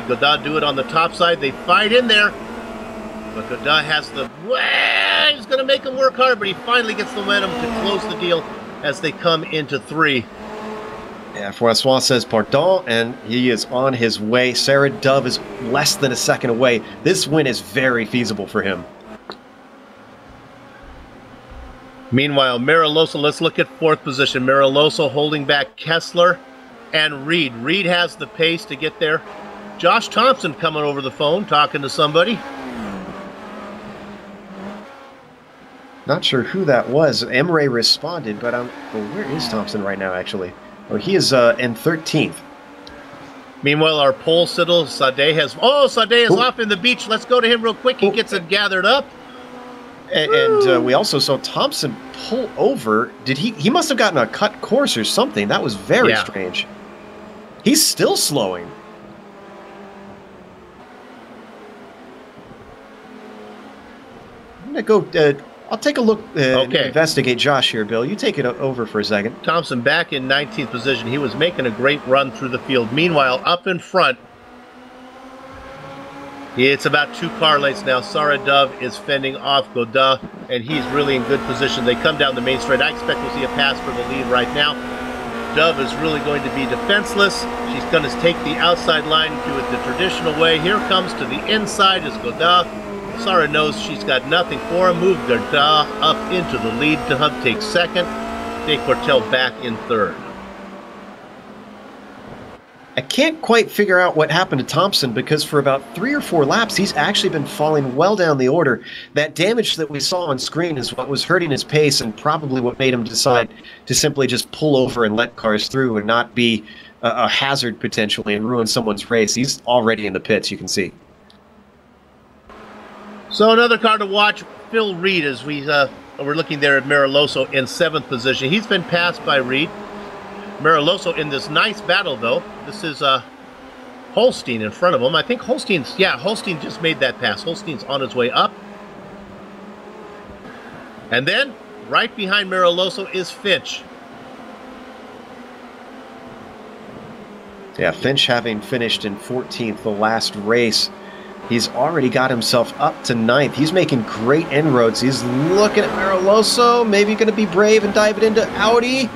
Godin do it on the top side. They fight in there, but Godin has the. He's going to make him work hard, but he finally gets the momentum to close the deal as they come into 3. Yeah, Francois says pardon, and he is on his way. Sarah Dove is less than a second away. This win is very feasible for him. Meanwhile, Mariloso, let's look at 4th position. Mariloso holding back Kessler and Reed. Reed has the pace to get there. Josh Thompson coming over the phone, talking to somebody. Not sure who that was. Emre responded, but well, where is Thompson right now, actually? Oh, he is in 13th. Meanwhile, our pole sitter, Sade has... Oh, Sade is off in the beach. Let's go to him real quick. He gets it gathered up. And we also saw Thompson pull over. Did he must have gotten a cut course or something. That was very strange. He's still slowing. I'm going to go... I'll take a look and investigate Josh here, Bill. You take it over for a second. Thompson back in 19th position. He was making a great run through the field. Meanwhile, up in front, it's about 2 car lengths now. Sarah Dove is fending off Godin, and he's really in good position. They come down the main straight. I expect we'll see a pass for the lead right now. Dove is really going to be defenseless. She's going to take the outside line, do it the traditional way. Here comes to the inside is Godin. Sarah knows she's got nothing for him. Move Godin up into the lead. Dove takes second. Decourtel back in 3rd. I can't quite figure out what happened to Thompson because for about 3 or 4 laps, he's actually been falling well down the order. That damage that we saw on screen is what was hurting his pace and probably what made him decide to simply just pull over and let cars through and not be a hazard potentially and ruin someone's race. He's already in the pits, you can see. So another car to watch, Phil Reed, as we're looking there at Mariloso in 7th position. He's been passed by Reed. Mariloso in this nice battle, though. This is Holstein in front of him. I think Holstein just made that pass. Holstein's on his way up. And then, right behind Mariloso is Finch. Yeah, Finch having finished in 14th the last race. He's already got himself up to 9th. He's making great inroads. He's looking at Mariloso. Maybe going to be brave and dive it into Audi.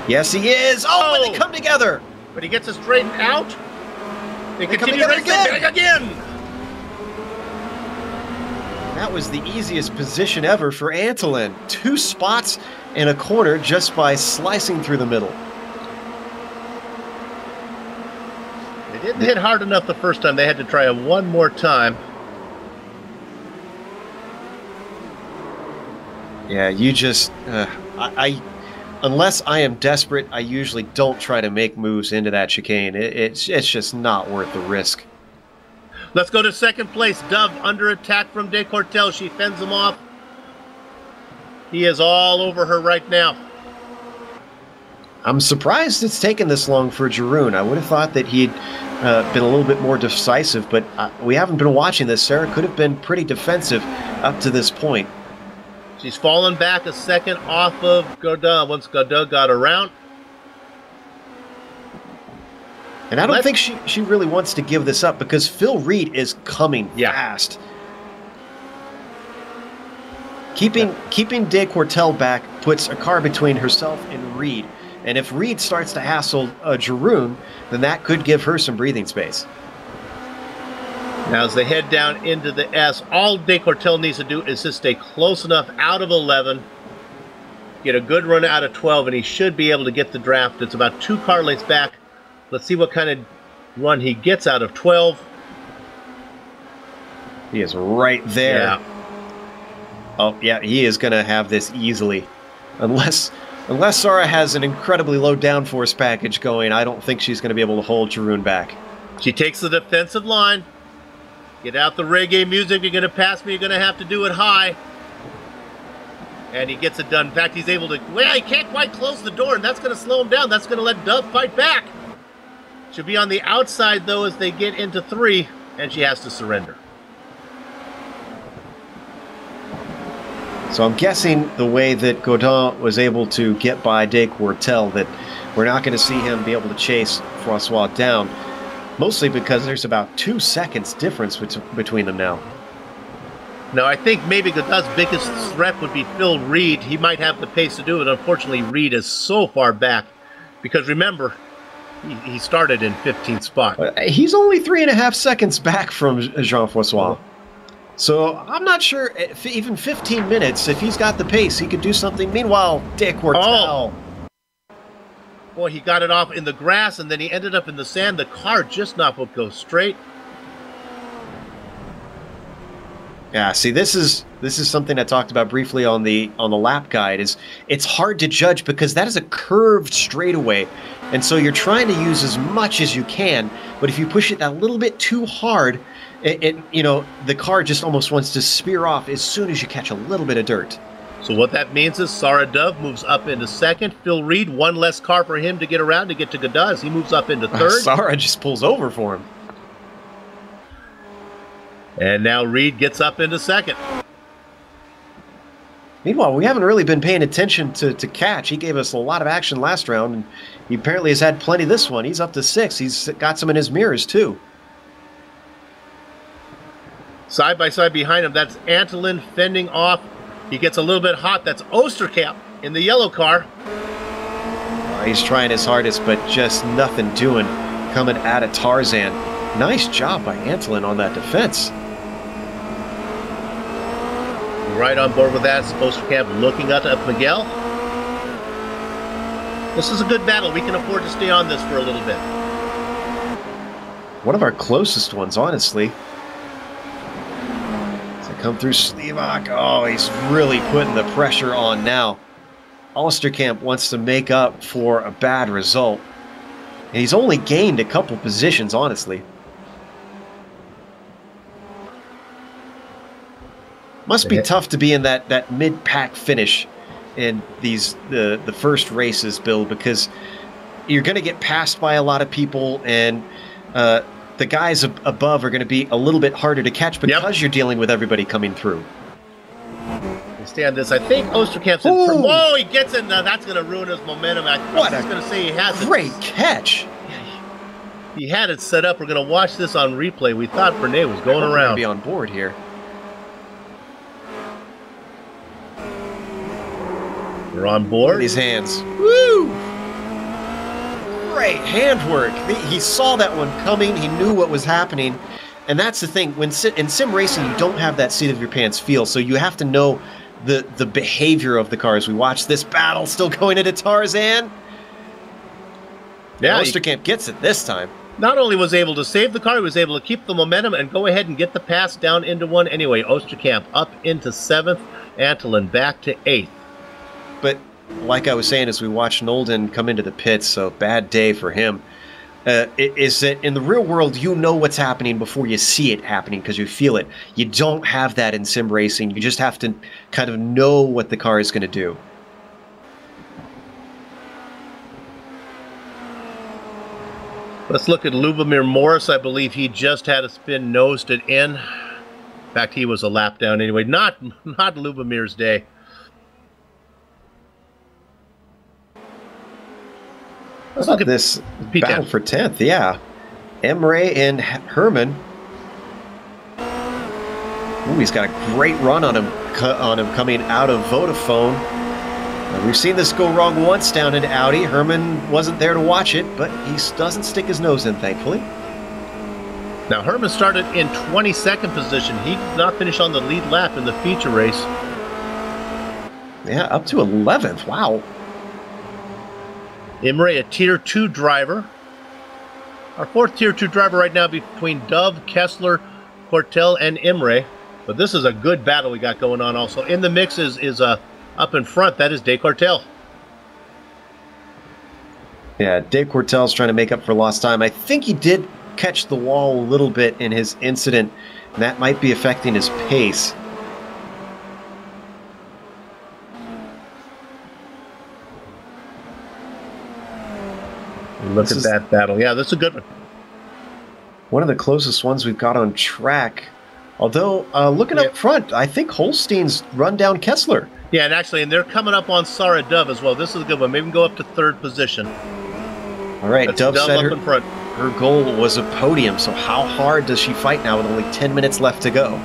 Yes, he is. Oh, and they come together. But he gets it straightened out. They continue come together again. That was the easiest position ever for Antolin. 2 spots in a corner just by slicing through the middle. They didn't hit hard enough the first time. They had to try it one more time. Yeah, you just... unless I am desperate, I usually don't try to make moves into that chicane. It's just not worth the risk. Let's go to 2nd place. Dove under attack from Decourtel. She fends him off. He is all over her right now. I'm surprised it's taken this long for Jeroen. I would have thought that he'd been a little bit more decisive, but we haven't been watching this. Sarah could have been pretty defensive up to this point. She's fallen back a second off of Godin once Godin got around. And I don't think she really wants to give this up because Phil Reed is coming fast. Keeping Decourtel back puts a car between herself and Reed. And if Reed starts to hassle Jeroen, then that could give her some breathing space. Now as they head down into the S, all Decourtel needs to do is just stay close enough out of 11, get a good run out of 12, and he should be able to get the draft. It's about 2 car lengths back. Let's see what kind of run he gets out of 12. He is right there. Yeah. Oh, yeah, he is going to have this easily. Unless Sarah has an incredibly low downforce package going, I don't think she's going to be able to hold Jeroen back. She takes the defensive line. Get out the reggae music. You're going to pass me. You're going to have to do it high. And he gets it done. In fact, he's able to... Well, he can't quite close the door, and that's going to slow him down. That's going to let Dove fight back. She'll be on the outside, though, as they get into 3, and she has to surrender. So I'm guessing the way that Godin was able to get by Descourtel, that we're not going to see him be able to chase Francois down, mostly because there's about 2 seconds difference between them now. Now, I think maybe Godin's biggest threat would be Phil Reed. He might have the pace to do it. Unfortunately, Reed is so far back. Because remember, he started in 15th spot. He's only 3.5 seconds back from Jean-Francois. So I'm not sure, if even 15 minutes, if he's got the pace, he could do something. Meanwhile, Descourtel... Boy, he got it off in the grass, and then he ended up in the sand. The car just not would go straight. Yeah, see, this is something I talked about briefly on the lap guide. It's hard to judge because that is a curved straightaway, and so you're trying to use as much as you can. But if you push it a little bit too hard, the car just almost wants to spear off as soon as you catch a little bit of dirt. So what that means is Sarah Dove moves up into 2nd. Phil Reed, 1 less car for him to get around to get to Godin. He moves up into 3rd. Sarah just pulls over for him. And now Reed gets up into 2nd. Meanwhile, we haven't really been paying attention to Catch. He gave us a lot of action last round, and he apparently has had plenty this one. He's up to 6. He's got some in his mirrors, too. Side by side behind him, that's Antolin fending off. He gets a little bit hot. That's Osterkamp in the yellow car. He's trying his hardest, but just nothing doing coming out of Tarzan. Nice job by Antolin on that defense. Right on board with that. Osterkamp looking up at Miguel. This is a good battle. We can afford to stay on this for a little bit. One of our closest ones, honestly. Come through Slivak. Oh, he's really putting the pressure on now. Osterkamp wants to make up for a bad result. And he's only gained a couple positions, honestly. Must be tough to be in that mid-pack finish in the first races, Bill, because you're going to get passed by a lot of people, and the guys above are going to be a little bit harder to catch because you're dealing with everybody coming through. Stay on this. I think Osterkamp's in. Whoa, he gets in. Now that's going to ruin his momentum. I was going to say he has great catch. He had it set up. We're going to watch this on replay. We thought Bernet was going around. Be on board here. We're on board. Look at these hands. Woo! Great handwork. He saw that one coming. He knew what was happening. And that's the thing. In sim racing, you don't have that seat of your pants feel. So you have to know the behavior of the cars. We watch this battle still going into Tarzan. Yeah, Osterkamp gets it this time. Not only was able to save the car, he was able to keep the momentum and go ahead and get the pass down into 1 anyway. Osterkamp up into 7th. Antolin back to 8th. But like I was saying, as we watched Nolden come into the pits, so bad day for him, is that in the real world, you know what's happening before you see it happening because you feel it. You don't have that in sim racing. You just have to kind of know what the car is going to do. Let's look at Lubomir Morris. I believe he just had a spin, nosed it in. In fact, he was a lap down anyway. Not Lubomir's day. Let's look at this battle for 10th. Yeah. Emre and Herman. Ooh, he's got a great run on him coming out of Vodafone. We've seen this go wrong once down in Audi. Herman wasn't there to watch it, but he doesn't stick his nose in, thankfully. Now, Herman started in 22nd position. He did not finish on the lead lap in the feature race. Yeah, up to 11th. Wow. Imre, a Tier 2 driver. Our 4th Tier 2 driver right now between Dove, Kessler, Cortel, and Imre. But this is a good battle we got going on also. In the mix is up in front. That is Descourtel. Yeah, Descourtel's trying to make up for lost time. I think he did catch the wall a little bit in his incident, and that might be affecting his pace. Look at that battle. Yeah, that's a good one. One of the closest ones we've got on track. Although, looking up front, I think Holstein's run down Kessler. Yeah, and actually, they're coming up on Sarah Dove as well. This is a good one. Maybe go up to third position. All right, Dove said up in front. her goal was a podium, so how hard does she fight now with only 10 minutes left to go?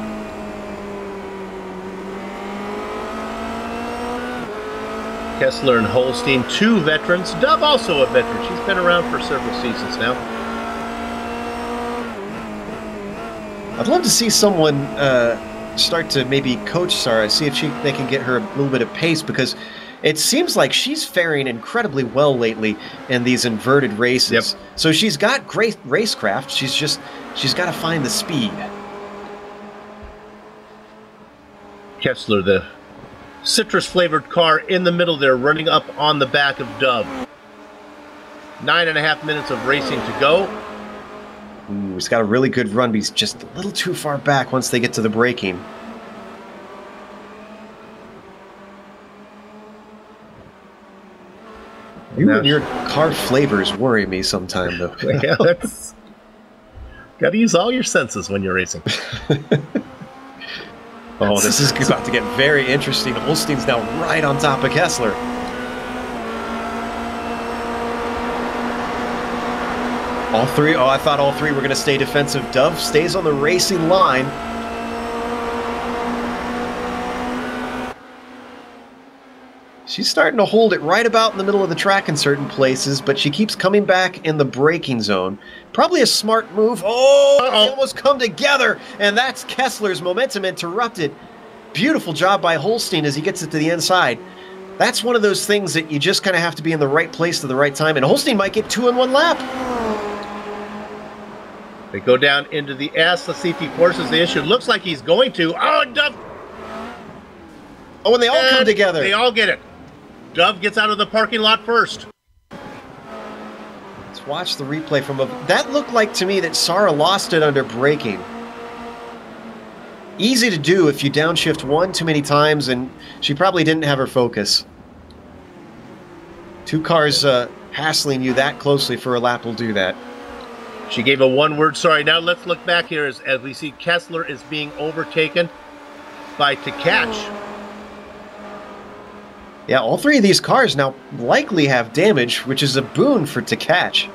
Kessler and Holstein, 2 veterans. Dove also a veteran. She's been around for several seasons now. I'd love to see someone start to maybe coach Sarah, see if they can get her a little bit of pace, because it seems like she's faring incredibly well lately in these inverted races. Yep. So she's got great racecraft. She's got to find the speed. Kessler, the citrus-flavored car in the middle there, running up on the back of Dove. 9.5 minutes of racing to go. Ooh, he's got a really good run, but he's just a little too far back once they get to the braking. You and your car flavors worry me sometime, though. Yeah, that's... Got to use all your senses when you're racing. Oh, this is about to get very interesting. Holstein's now right on top of Kessler. All three? Oh, I thought all three were going to stay defensive. Dove stays on the racing line. She's starting to hold it right about in the middle of the track in certain places, but she keeps coming back in the braking zone. Probably a smart move. Oh, they almost come together, and that's Kessler's momentum interrupted. Beautiful job by Holstein as he gets it to the inside. That's one of those things that you just kind of have to be in the right place at the right time, and Holstein might get 2 in 1 lap. They go down into the S. Let's see if he forces the issue. Looks like he's going to. Oh, Dove! Oh, and they all come together. They all get it. Dove gets out of the parking lot first. Let's watch the replay from that looked like to me that Sarah lost it under braking. Easy to do if you downshift one too many times, and she probably didn't have her focus. 2 cars hassling you that closely for a lap will do that. She gave a one-word sorry. Now let's look back here as we see Kessler is being overtaken by Tkach. Yeah, all 3 of these cars now likely have damage, which is a boon for Tkach.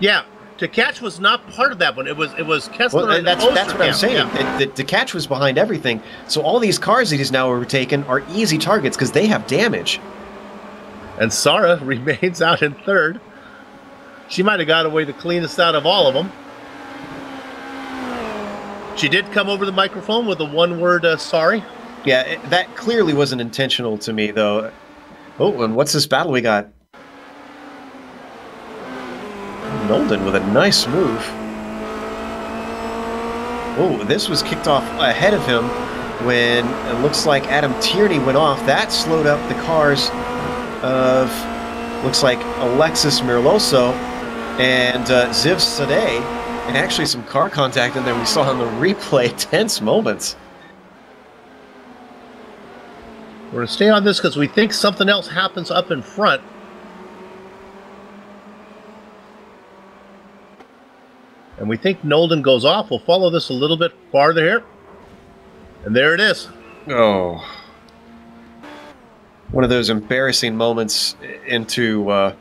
Yeah, Tkach was not part of that one. It was Kessler. Well, and that's what I'm saying. Yeah. Tkach was behind everything. So all these cars that he's now overtaken are easy targets because they have damage. And Sarah remains out in third. She might have got away the cleanest out of all of them. She did come over the microphone with a one-word sorry. Yeah, that clearly wasn't intentional to me, though. Oh, and what's this battle we got? Nolden with a nice move. Oh, this was kicked off ahead of him when it looks like Adam Tierney went off. That slowed up the cars of, looks like Alexis Mirloso and Ziv Sadeh, and actually some car contact in there we saw on the replay. Tense moments. We're going to stay on this because we think something else happens up in front. And we think Nolden goes off. We'll follow this a little bit farther here. And there it is. Oh. One of those embarrassing moments into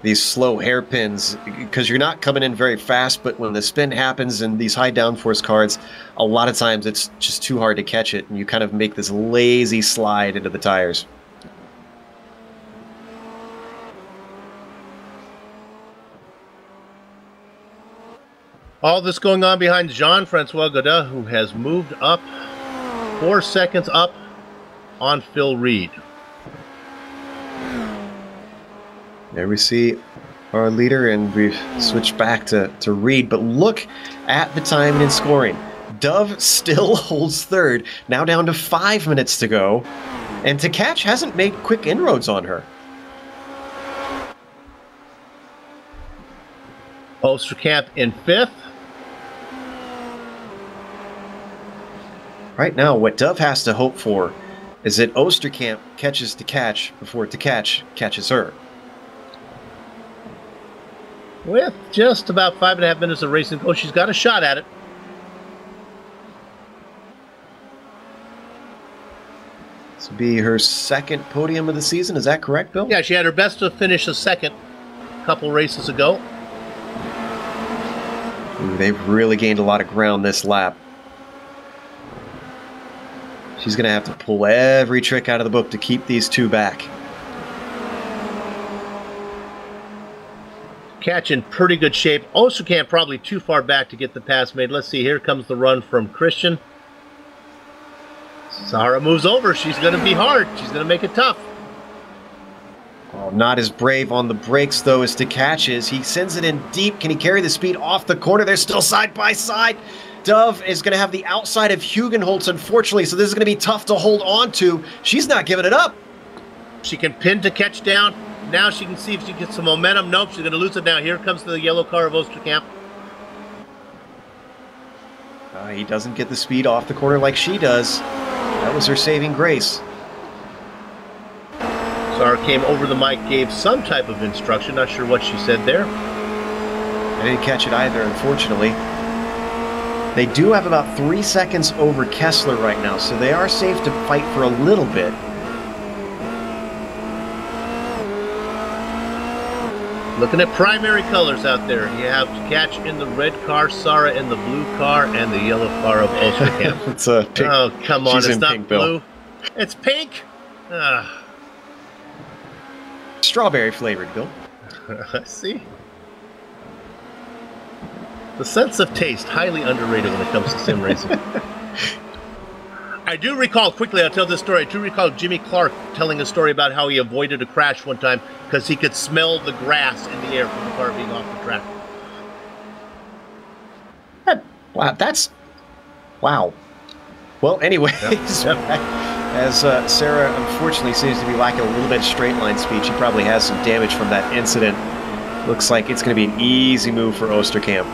these slow hairpins, because you're not coming in very fast, but when the spin happens in these high downforce cards, a lot of times it's just too hard to catch it, and you kind of make this lazy slide into the tires. All this going on behind Jean-Francois Godin, who has moved up 4 seconds up on Phil Reed. There we see our leader, and we've switched back to Reed. But look at the timing and scoring. Dove still holds third, now down to 5 minutes to go. And Tkach hasn't made quick inroads on her. Osterkamp in 5th. Right now, what Dove has to hope for is that Osterkamp catches Tkach before Tkach catches her. With just about 5.5 minutes of racing to go, she's got a shot at it. This will be her second podium of the season. Is that correct, Bill? Yeah, she had her best to finish a second a couple races ago. Ooh, they've really gained a lot of ground this lap. She's going to have to pull every trick out of the book to keep these two back. Catch in pretty good shape. Osterkamp probably too far back to get the pass made. Let's see, here comes the run from Christian. Sarah moves over. She's going to be hard. She's going to make it tough. Oh, not as brave on the brakes, though, as Tkach is. He sends it in deep. Can he carry the speed off the corner? They're still side by side. Dove is going to have the outside of Hugenholtz, unfortunately, so this is going to be tough to hold on to. She's not giving it up. She can pin Tkach down. Now she can see if she gets some momentum. Nope, she's going to lose it now. Here comes the yellow car of Osterkamp. He doesn't get the speed off the corner like she does. That was her saving grace. Sarah came over the mic, gave some type of instruction. Not sure what she said there. I didn't catch it either, unfortunately. They do have about 3 seconds over Kessler right now, so they are safe to fight for a little bit. Looking at primary colors out there. You have Tkach in the red car, Sarah in the blue car, and the yellow car of Osterkamp. It's a pink. Oh, come on. She's It's in not pink, blue. Bill. It's pink. Strawberry flavored, Bill. See? The sense of taste, highly underrated when it comes to sim racing. I do recall, quickly I'll tell this story, I do recall Jimmy Clark telling a story about how he avoided a crash one time because he could smell the grass in the air from the car being off the track. Wow, that's... Wow. Well, anyways, as Sarah unfortunately seems to be lacking a little bit of straight line speed, she probably has some damage from that incident. Looks like it's going to be an easy move for Osterkamp.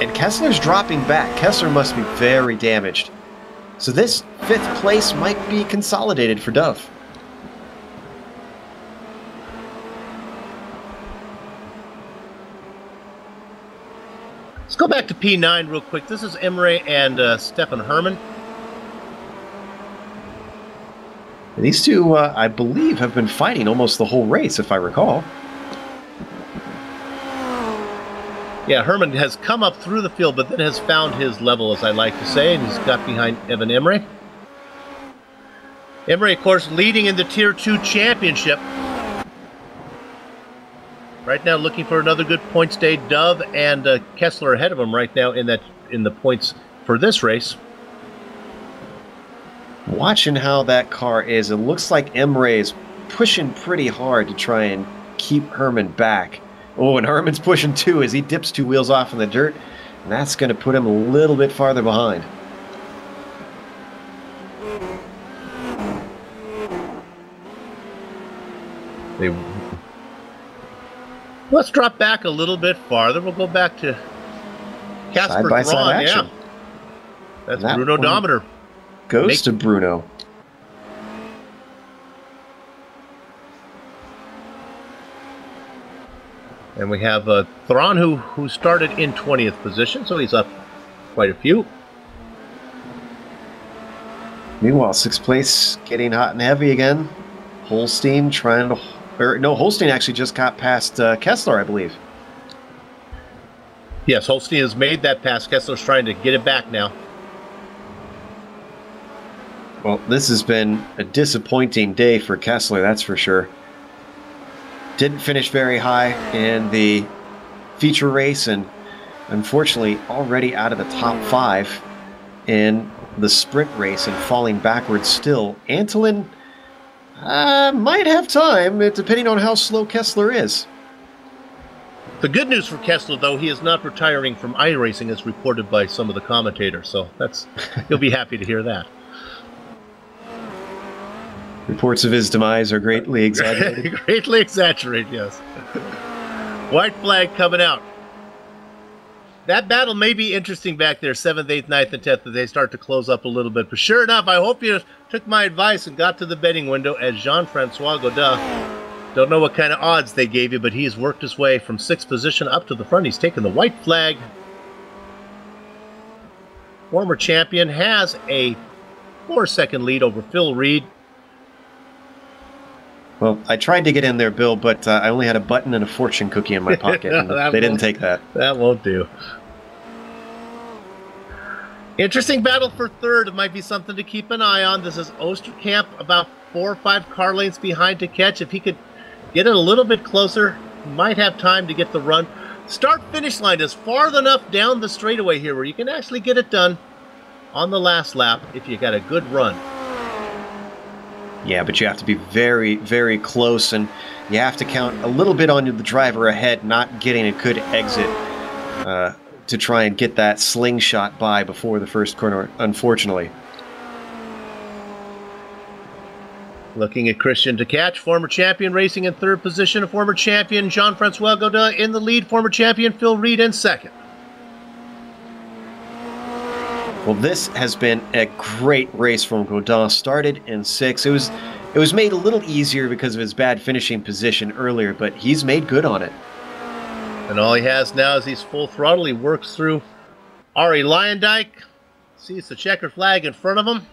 And Kessler's dropping back. Kessler must be very damaged. So this 5th place might be consolidated for Dove. Let's go back to P9 real quick. This is Emre and Stefan Herman. These two, I believe, have been fighting almost the whole race, if I recall. Yeah, Herman has come up through the field, but then has found his level, as I like to say, and he's got behind Evan Emre. Emre, of course, leading in the Tier 2 championship. Right now, looking for another good points day. Dove and Kessler ahead of him right now in the points for this race. Watching how that car is, it looks like Emre is pushing pretty hard to try and keep Herman back. Oh, and Herman's pushing too as he dips 2 wheels off in the dirt, and that's going to put him a little bit farther behind. Let's drop back a little bit farther. We'll go back to Casper Side-by-side action. Yeah. That's Bruno Dometer. Goes to Bruno. And we have Thron, who started in 20th position, so he's up quite a few. Meanwhile, 6th place getting hot and heavy again. Holstein trying to... no, Holstein actually just got past Kessler, I believe. Yes, Holstein has made that pass. Kessler's trying to get it back now. Well, this has been a disappointing day for Kessler, that's for sure. Didn't finish very high in the feature race, and unfortunately already out of the top 5 in the sprint race and falling backwards still. Antolin might have time, depending on how slow Kessler is. The good news for Kessler, though, he is not retiring from iRacing as reported by some of the commentators, so he'll be happy to hear that. Reports of his demise are greatly exaggerated. Greatly exaggerated, yes. White flag coming out. That battle may be interesting back there, 7th, 8th, 9th, and 10th, as they start to close up a little bit. But sure enough, I hope you took my advice and got to the betting window as Jean-Francois Godin. Don't know what kind of odds they gave you, but he's worked his way from 6th position up to the front. He's taken the white flag. Former champion has a 4-second lead over Phil Reed. Well, I tried to get in there, Bill, but I only had a button and a fortune cookie in my pocket. And they didn't take that. That won't do. Interesting battle for third. It might be something to keep an eye on. This is Osterkamp about 4 or 5 car lanes behind to catch. If he could get it a little bit closer, he might have time to get the run. Start-finish line is far enough down the straightaway here where you can actually get it done on the last lap if you got a good run. Yeah, but you have to be very, very close, and you have to count a little bit on the driver ahead not getting a good exit to try and get that slingshot by before the first corner, unfortunately. Looking at Christian to catch, former champion racing in 3rd position, former champion Jean-Francois Godin in the lead, former champion Phil Reed in 2nd. Well, this has been a great race from Godin. Started in 6th. It was made a little easier because of his bad finishing position earlier, but he's made good on it. And all he has now is he's full throttle. He works through Ari Leyendijk. Sees the checker flag in front of him.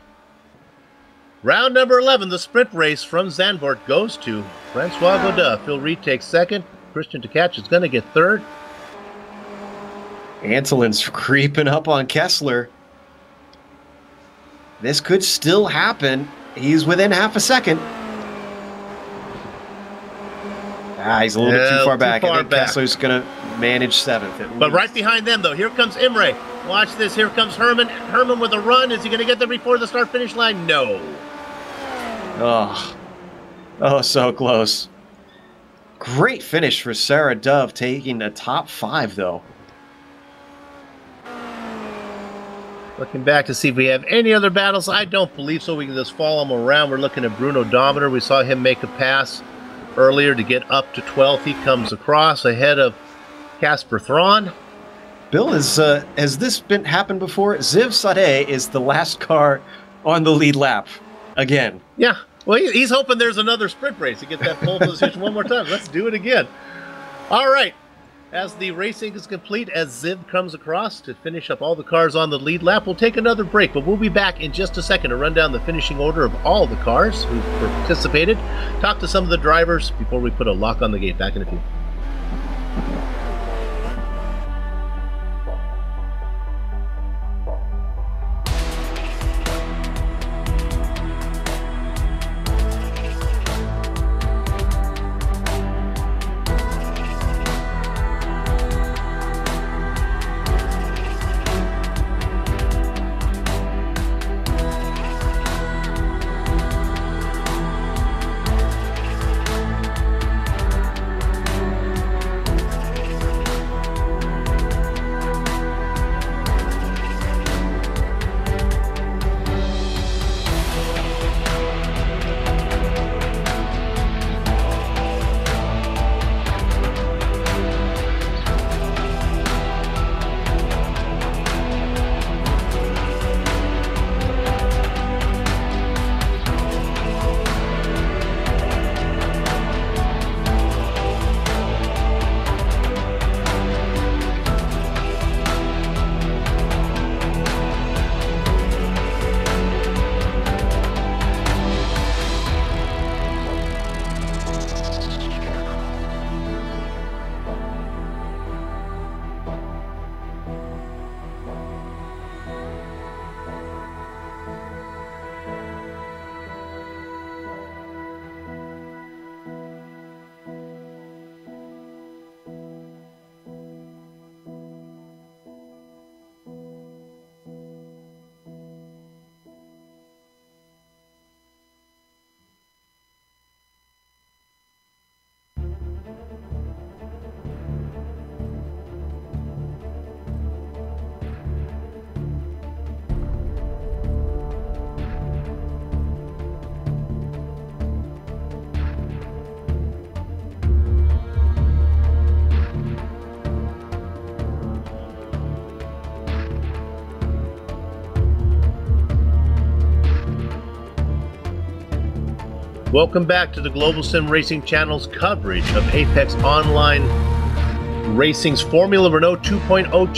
Round number 11, the sprint race from Zandvoort goes to Francois Godin. Phil Reed takes 2nd. Christian Tkach is going to get 3rd. Antelin's creeping up on Kessler. This could still happen. He's within half a second. He's a little bit too far back. I think Kessler's going to manage 7th. But right behind them, though, here comes Imre. Watch this. Here comes Herman. Herman with a run. Is he going to get there before the start-finish line? No. Oh, so close. Great finish for Sarah Dove, taking the top 5, though. Looking back to see if we have any other battles. I don't believe so. We can just follow them around. We're looking at Bruno Dometer. We saw him make a pass earlier to get up to 12th. He comes across ahead of Casper Thron. Bill, has this happened before? Ziv Sade is the last car on the lead lap again. Yeah. Well, he's hoping there's another sprint race to get that pole position one more time. Let's do it again. All right. As the racing is complete, as Ziv comes across to finish up all the cars on the lead lap, we'll take another break, but we'll be back in just a second to run down the finishing order of all the cars who participated, talk to some of the drivers before we put a lock on the gate. Back in a few. Welcome back to the Global Sim Racing Channel's coverage of Apex Online Racing's Formula Renault 2.0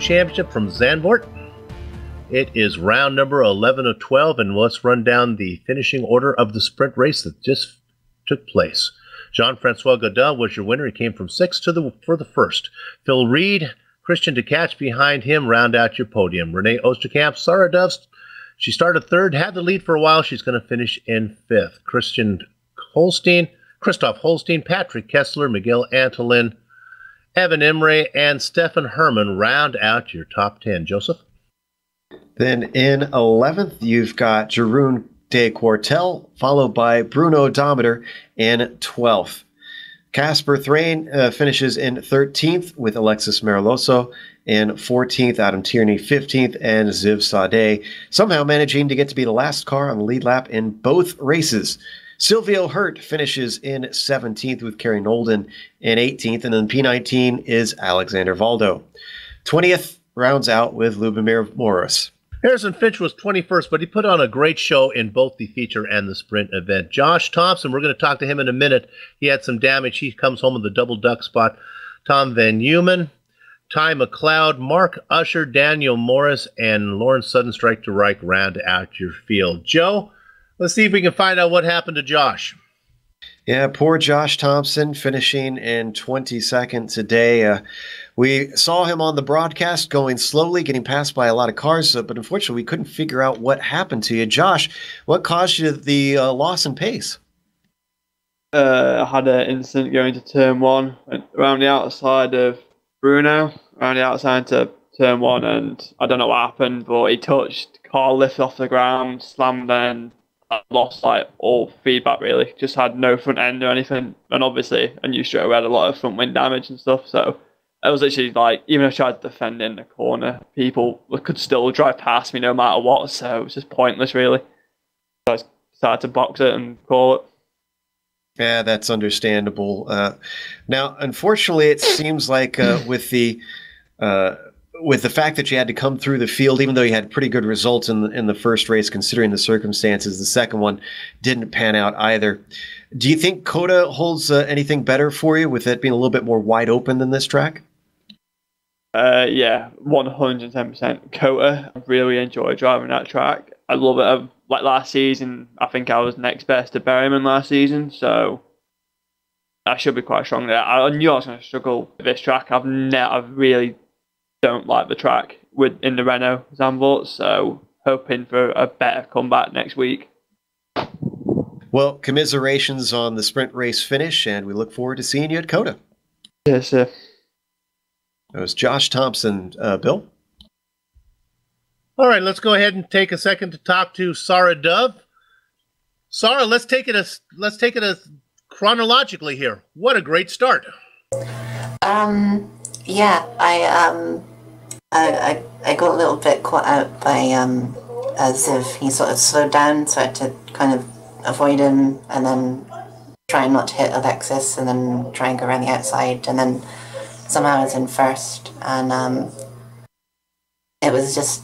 Championship from Zandvoort. It is round number 11 of 12, and let's run down the finishing order of the sprint race that just took place. Jean-Francois Godin was your winner. He came from 6th for the first. Phil Reed, Christian DeCatch behind him round out your podium. Renee Osterkamp, Sarah Doves, she started 3rd, had the lead for a while. She's going to finish in 5th. Christoph Holstein, Patrick Kessler, Miguel Antolin, Evan Imre, and Stefan Herman round out your top 10. Joseph? Then in 11th, you've got Jeroen de Quartel, followed by Bruno Dometer in 12th. Casper Thrain finishes in 13th with Alexis Mariloso in 14th, Adam Tierney 15th, and Ziv Sade somehow managing to get to be the last car on the lead lap in both races. Silvio Hurt finishes in 17th with Kerry Nolden in 18th, and then P19 is Alexander Valdo. 20th rounds out with Lubomir Morris. Harrison Finch was 21st, but he put on a great show in both the feature and the sprint event. Josh Thompson, we're going to talk to him in a minute. He had some damage. He comes home with the double duck spot. Tom Van Heumen, Ty McLeod, Mark Usher, Daniel Morris, and Lawrence Suddenstrike to Reich round out your field. Joe, let's see if we can find out what happened to Josh. Yeah, poor Josh Thompson finishing in 22nd today. We saw him on the broadcast going slowly, getting passed by a lot of cars, but unfortunately we couldn't figure out what happened to you. Josh, what caused you the loss in pace? I had an incident going to turn 1, went around the outside of Bruno, around the outside to turn 1, and I don't know what happened, but he touched, car lifted off the ground, slammed, and I lost all feedback really. Just had no front end or anything, and obviously I knew straight away I had a lot of front wing damage and stuff, so it was literally even if I tried to defend in the corner, people could still drive past me no matter what, so it was just pointless really. So I started to box it and call it. Yeah, that's understandable. Now, unfortunately, it seems like with the fact that you had to come through the field, even though you had pretty good results in the first race, considering the circumstances, the second one didn't pan out either. Do you think COTA holds anything better for you, with it being a little bit more wide open than this track? Yeah, 110%. COTA, I really enjoy driving that track. I love it. Like last season, I think I was next best to Berryman last season, so I should be quite strong there. I knew I was going to struggle with this track. I really don't like the track in the Renault Zandvoort, so hoping for a better comeback next week. Well, commiserations on the sprint race finish, and we look forward to seeing you at COTA. Yes, sir. That was Josh Thompson. Bill? All right, let's go ahead and take a second to talk to Sarah Dove. Sarah, let's take it as chronologically here. What a great start. Yeah, I got a little bit caught out by as if he sort of slowed down, so I had to kind of avoid him and then try not to hit Alexis and then try and go around the outside, and then somehow I was in first, and it was just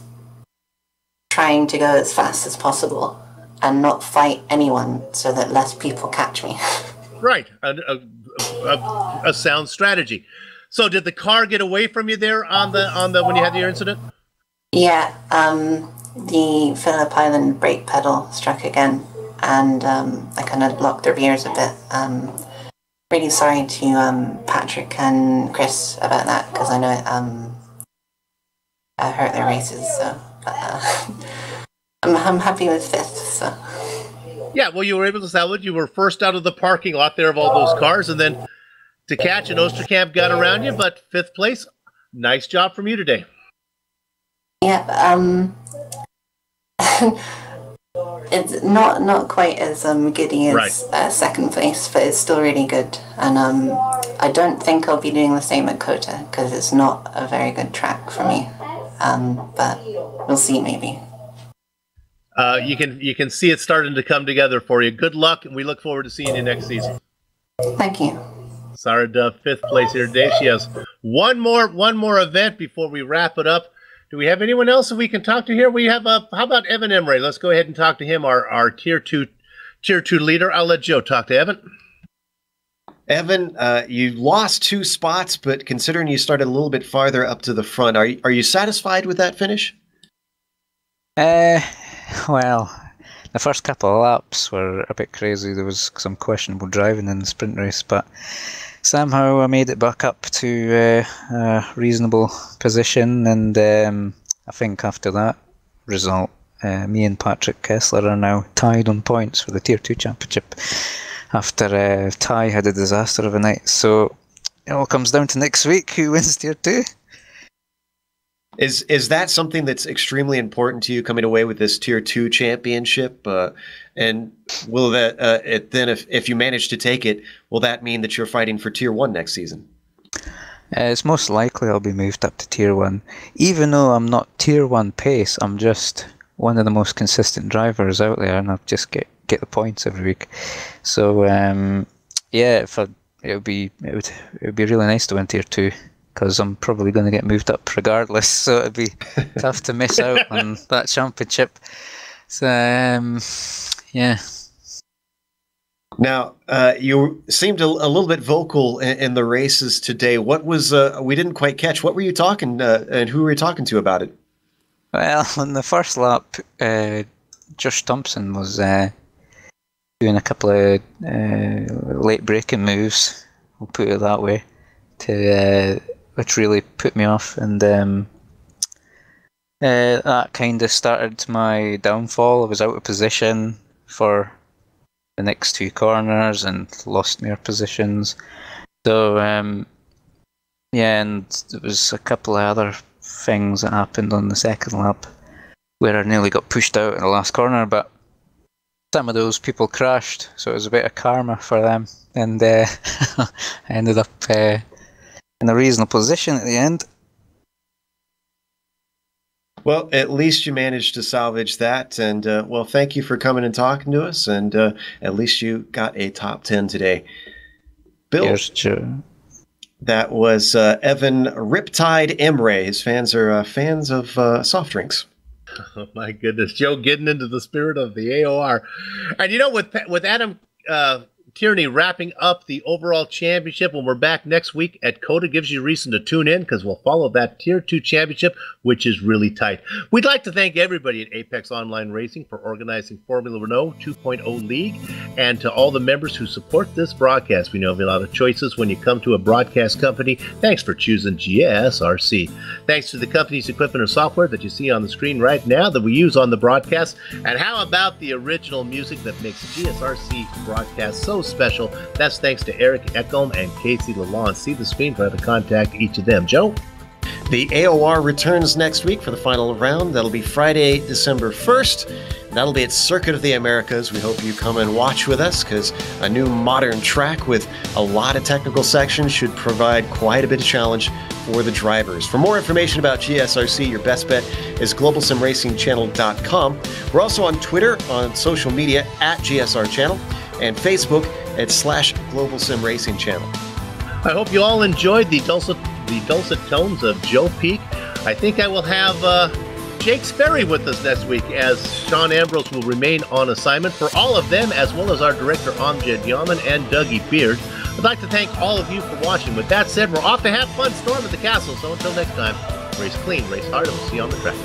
trying to go as fast as possible and not fight anyone so that less people catch me. Right, a sound strategy. So did the car get away from you there on the when you had your incident? Yeah, the Phillip Island brake pedal struck again, and I kind of locked their ears a bit. Really sorry to Patrick and Chris about that, because I know it hurt their races. So I'm happy with 5th. So. Yeah, well, you were able to salvage. You were first out of the parking lot there of all those cars, and then to catch an Osterkamp got around you, but 5th place. Nice job from you today. Yeah, it's not quite as giddy as second place, but it's still really good. And I don't think I'll be doing the same at COTA, because it's not a very good track for me. But we'll see, maybe. You can see it starting to come together for you. Good luck, and we look forward to seeing you next season. Thank you. Sarah Duff, 5th place here today. She has one more event before we wrap it up. Do we have anyone else that we can talk to here? We have how about Evan Emre? Let's go ahead and talk to him, our tier 2 Tier 2 leader, I'll let Joe talk to Evan. Evan, you lost 2 spots, but considering you started a little bit farther up to the front, are you satisfied with that finish? Well, the first couple of laps were a bit crazy. There was some questionable driving in the sprint race, but somehow I made it back up to a reasonable position, and I think after that result, me and Patrick Kessler are now tied on points for the Tier 2 championship after Ty had a disaster of a night. So it all comes down to next week, who wins Tier 2. Is that something that's extremely important to you, coming away with this Tier 2 championship? And will that then, if you manage to take it, will that mean that you're fighting for Tier 1 next season? It's most likely I'll be moved up to Tier 1. Even though I'm not Tier 1 pace, I'm just one of the most consistent drivers out there, and I just get the points every week. So yeah, it would be really nice to win Tier 2, because I'm probably going to get moved up regardless, so it'd be tough to miss out on that championship. So yeah. Now, you seemed a little bit vocal in the races today. What was we didn't quite catch? What were you talking and who were you talking to about it? Well, on the first lap, Josh Thompson was doing a couple of late braking moves, we'll put it that way, which really put me off, and that kind of started my downfall. I was out of position for the next 2 corners and lost mere positions. So yeah, and there was a couple of other things that happened on the second lap where I nearly got pushed out in the last corner, but some of those people crashed, so it was a bit of karma for them, and I ended up in a reasonable position at the end. Well, at least you managed to salvage that, and well, thank you for coming and talking to us, and at least you got a top 10 today. Bill, Here's Joe. That was Evan Riptide Emre. His fans are fans of soft drinks. Oh my goodness, Joe getting into the spirit of the AOR. And you know, with Adam Tierney wrapping up the overall championship, when we're back next week at COTA, gives you reason to tune in, because we'll follow that Tier 2 championship, which is really tight. We'd like to thank everybody at Apex Online Racing for organizing Formula Renault 2.0 League, and to all the members who support this broadcast. We know of a lot of choices when you come to a broadcast company. Thanks for choosing GSRC. Thanks to the company's equipment or software that you see on the screen right now that we use on the broadcast. And how about the original music that makes GSRC broadcast so special? That's thanks to Eric Echolm and Casey Lalonde. See the screen for how to contact each of them. Joe? The AOR returns next week for the final round. That'll be Friday, December 1st. That'll be at Circuit of the Americas. We hope you come and watch with us, because a new modern track with a lot of technical sections should provide quite a bit of challenge for the drivers. For more information about GSRC, your best bet is globalsimracingchannel.com. We're also on Twitter, on social media at GSR Channel, and Facebook at /Global Sim Racing Channel. I hope you all enjoyed the dulcet tones of Joe Peak. I think I will have Jake Sperry with us next week, as Sean Ambrose will remain on assignment. For all of them, as well as our director Amjad Yaman and Dougie Beard, I'd like to thank all of you for watching. With that said, we're off to have fun storm at the castle. So until next time, race clean, race hard, and we'll see you on the track.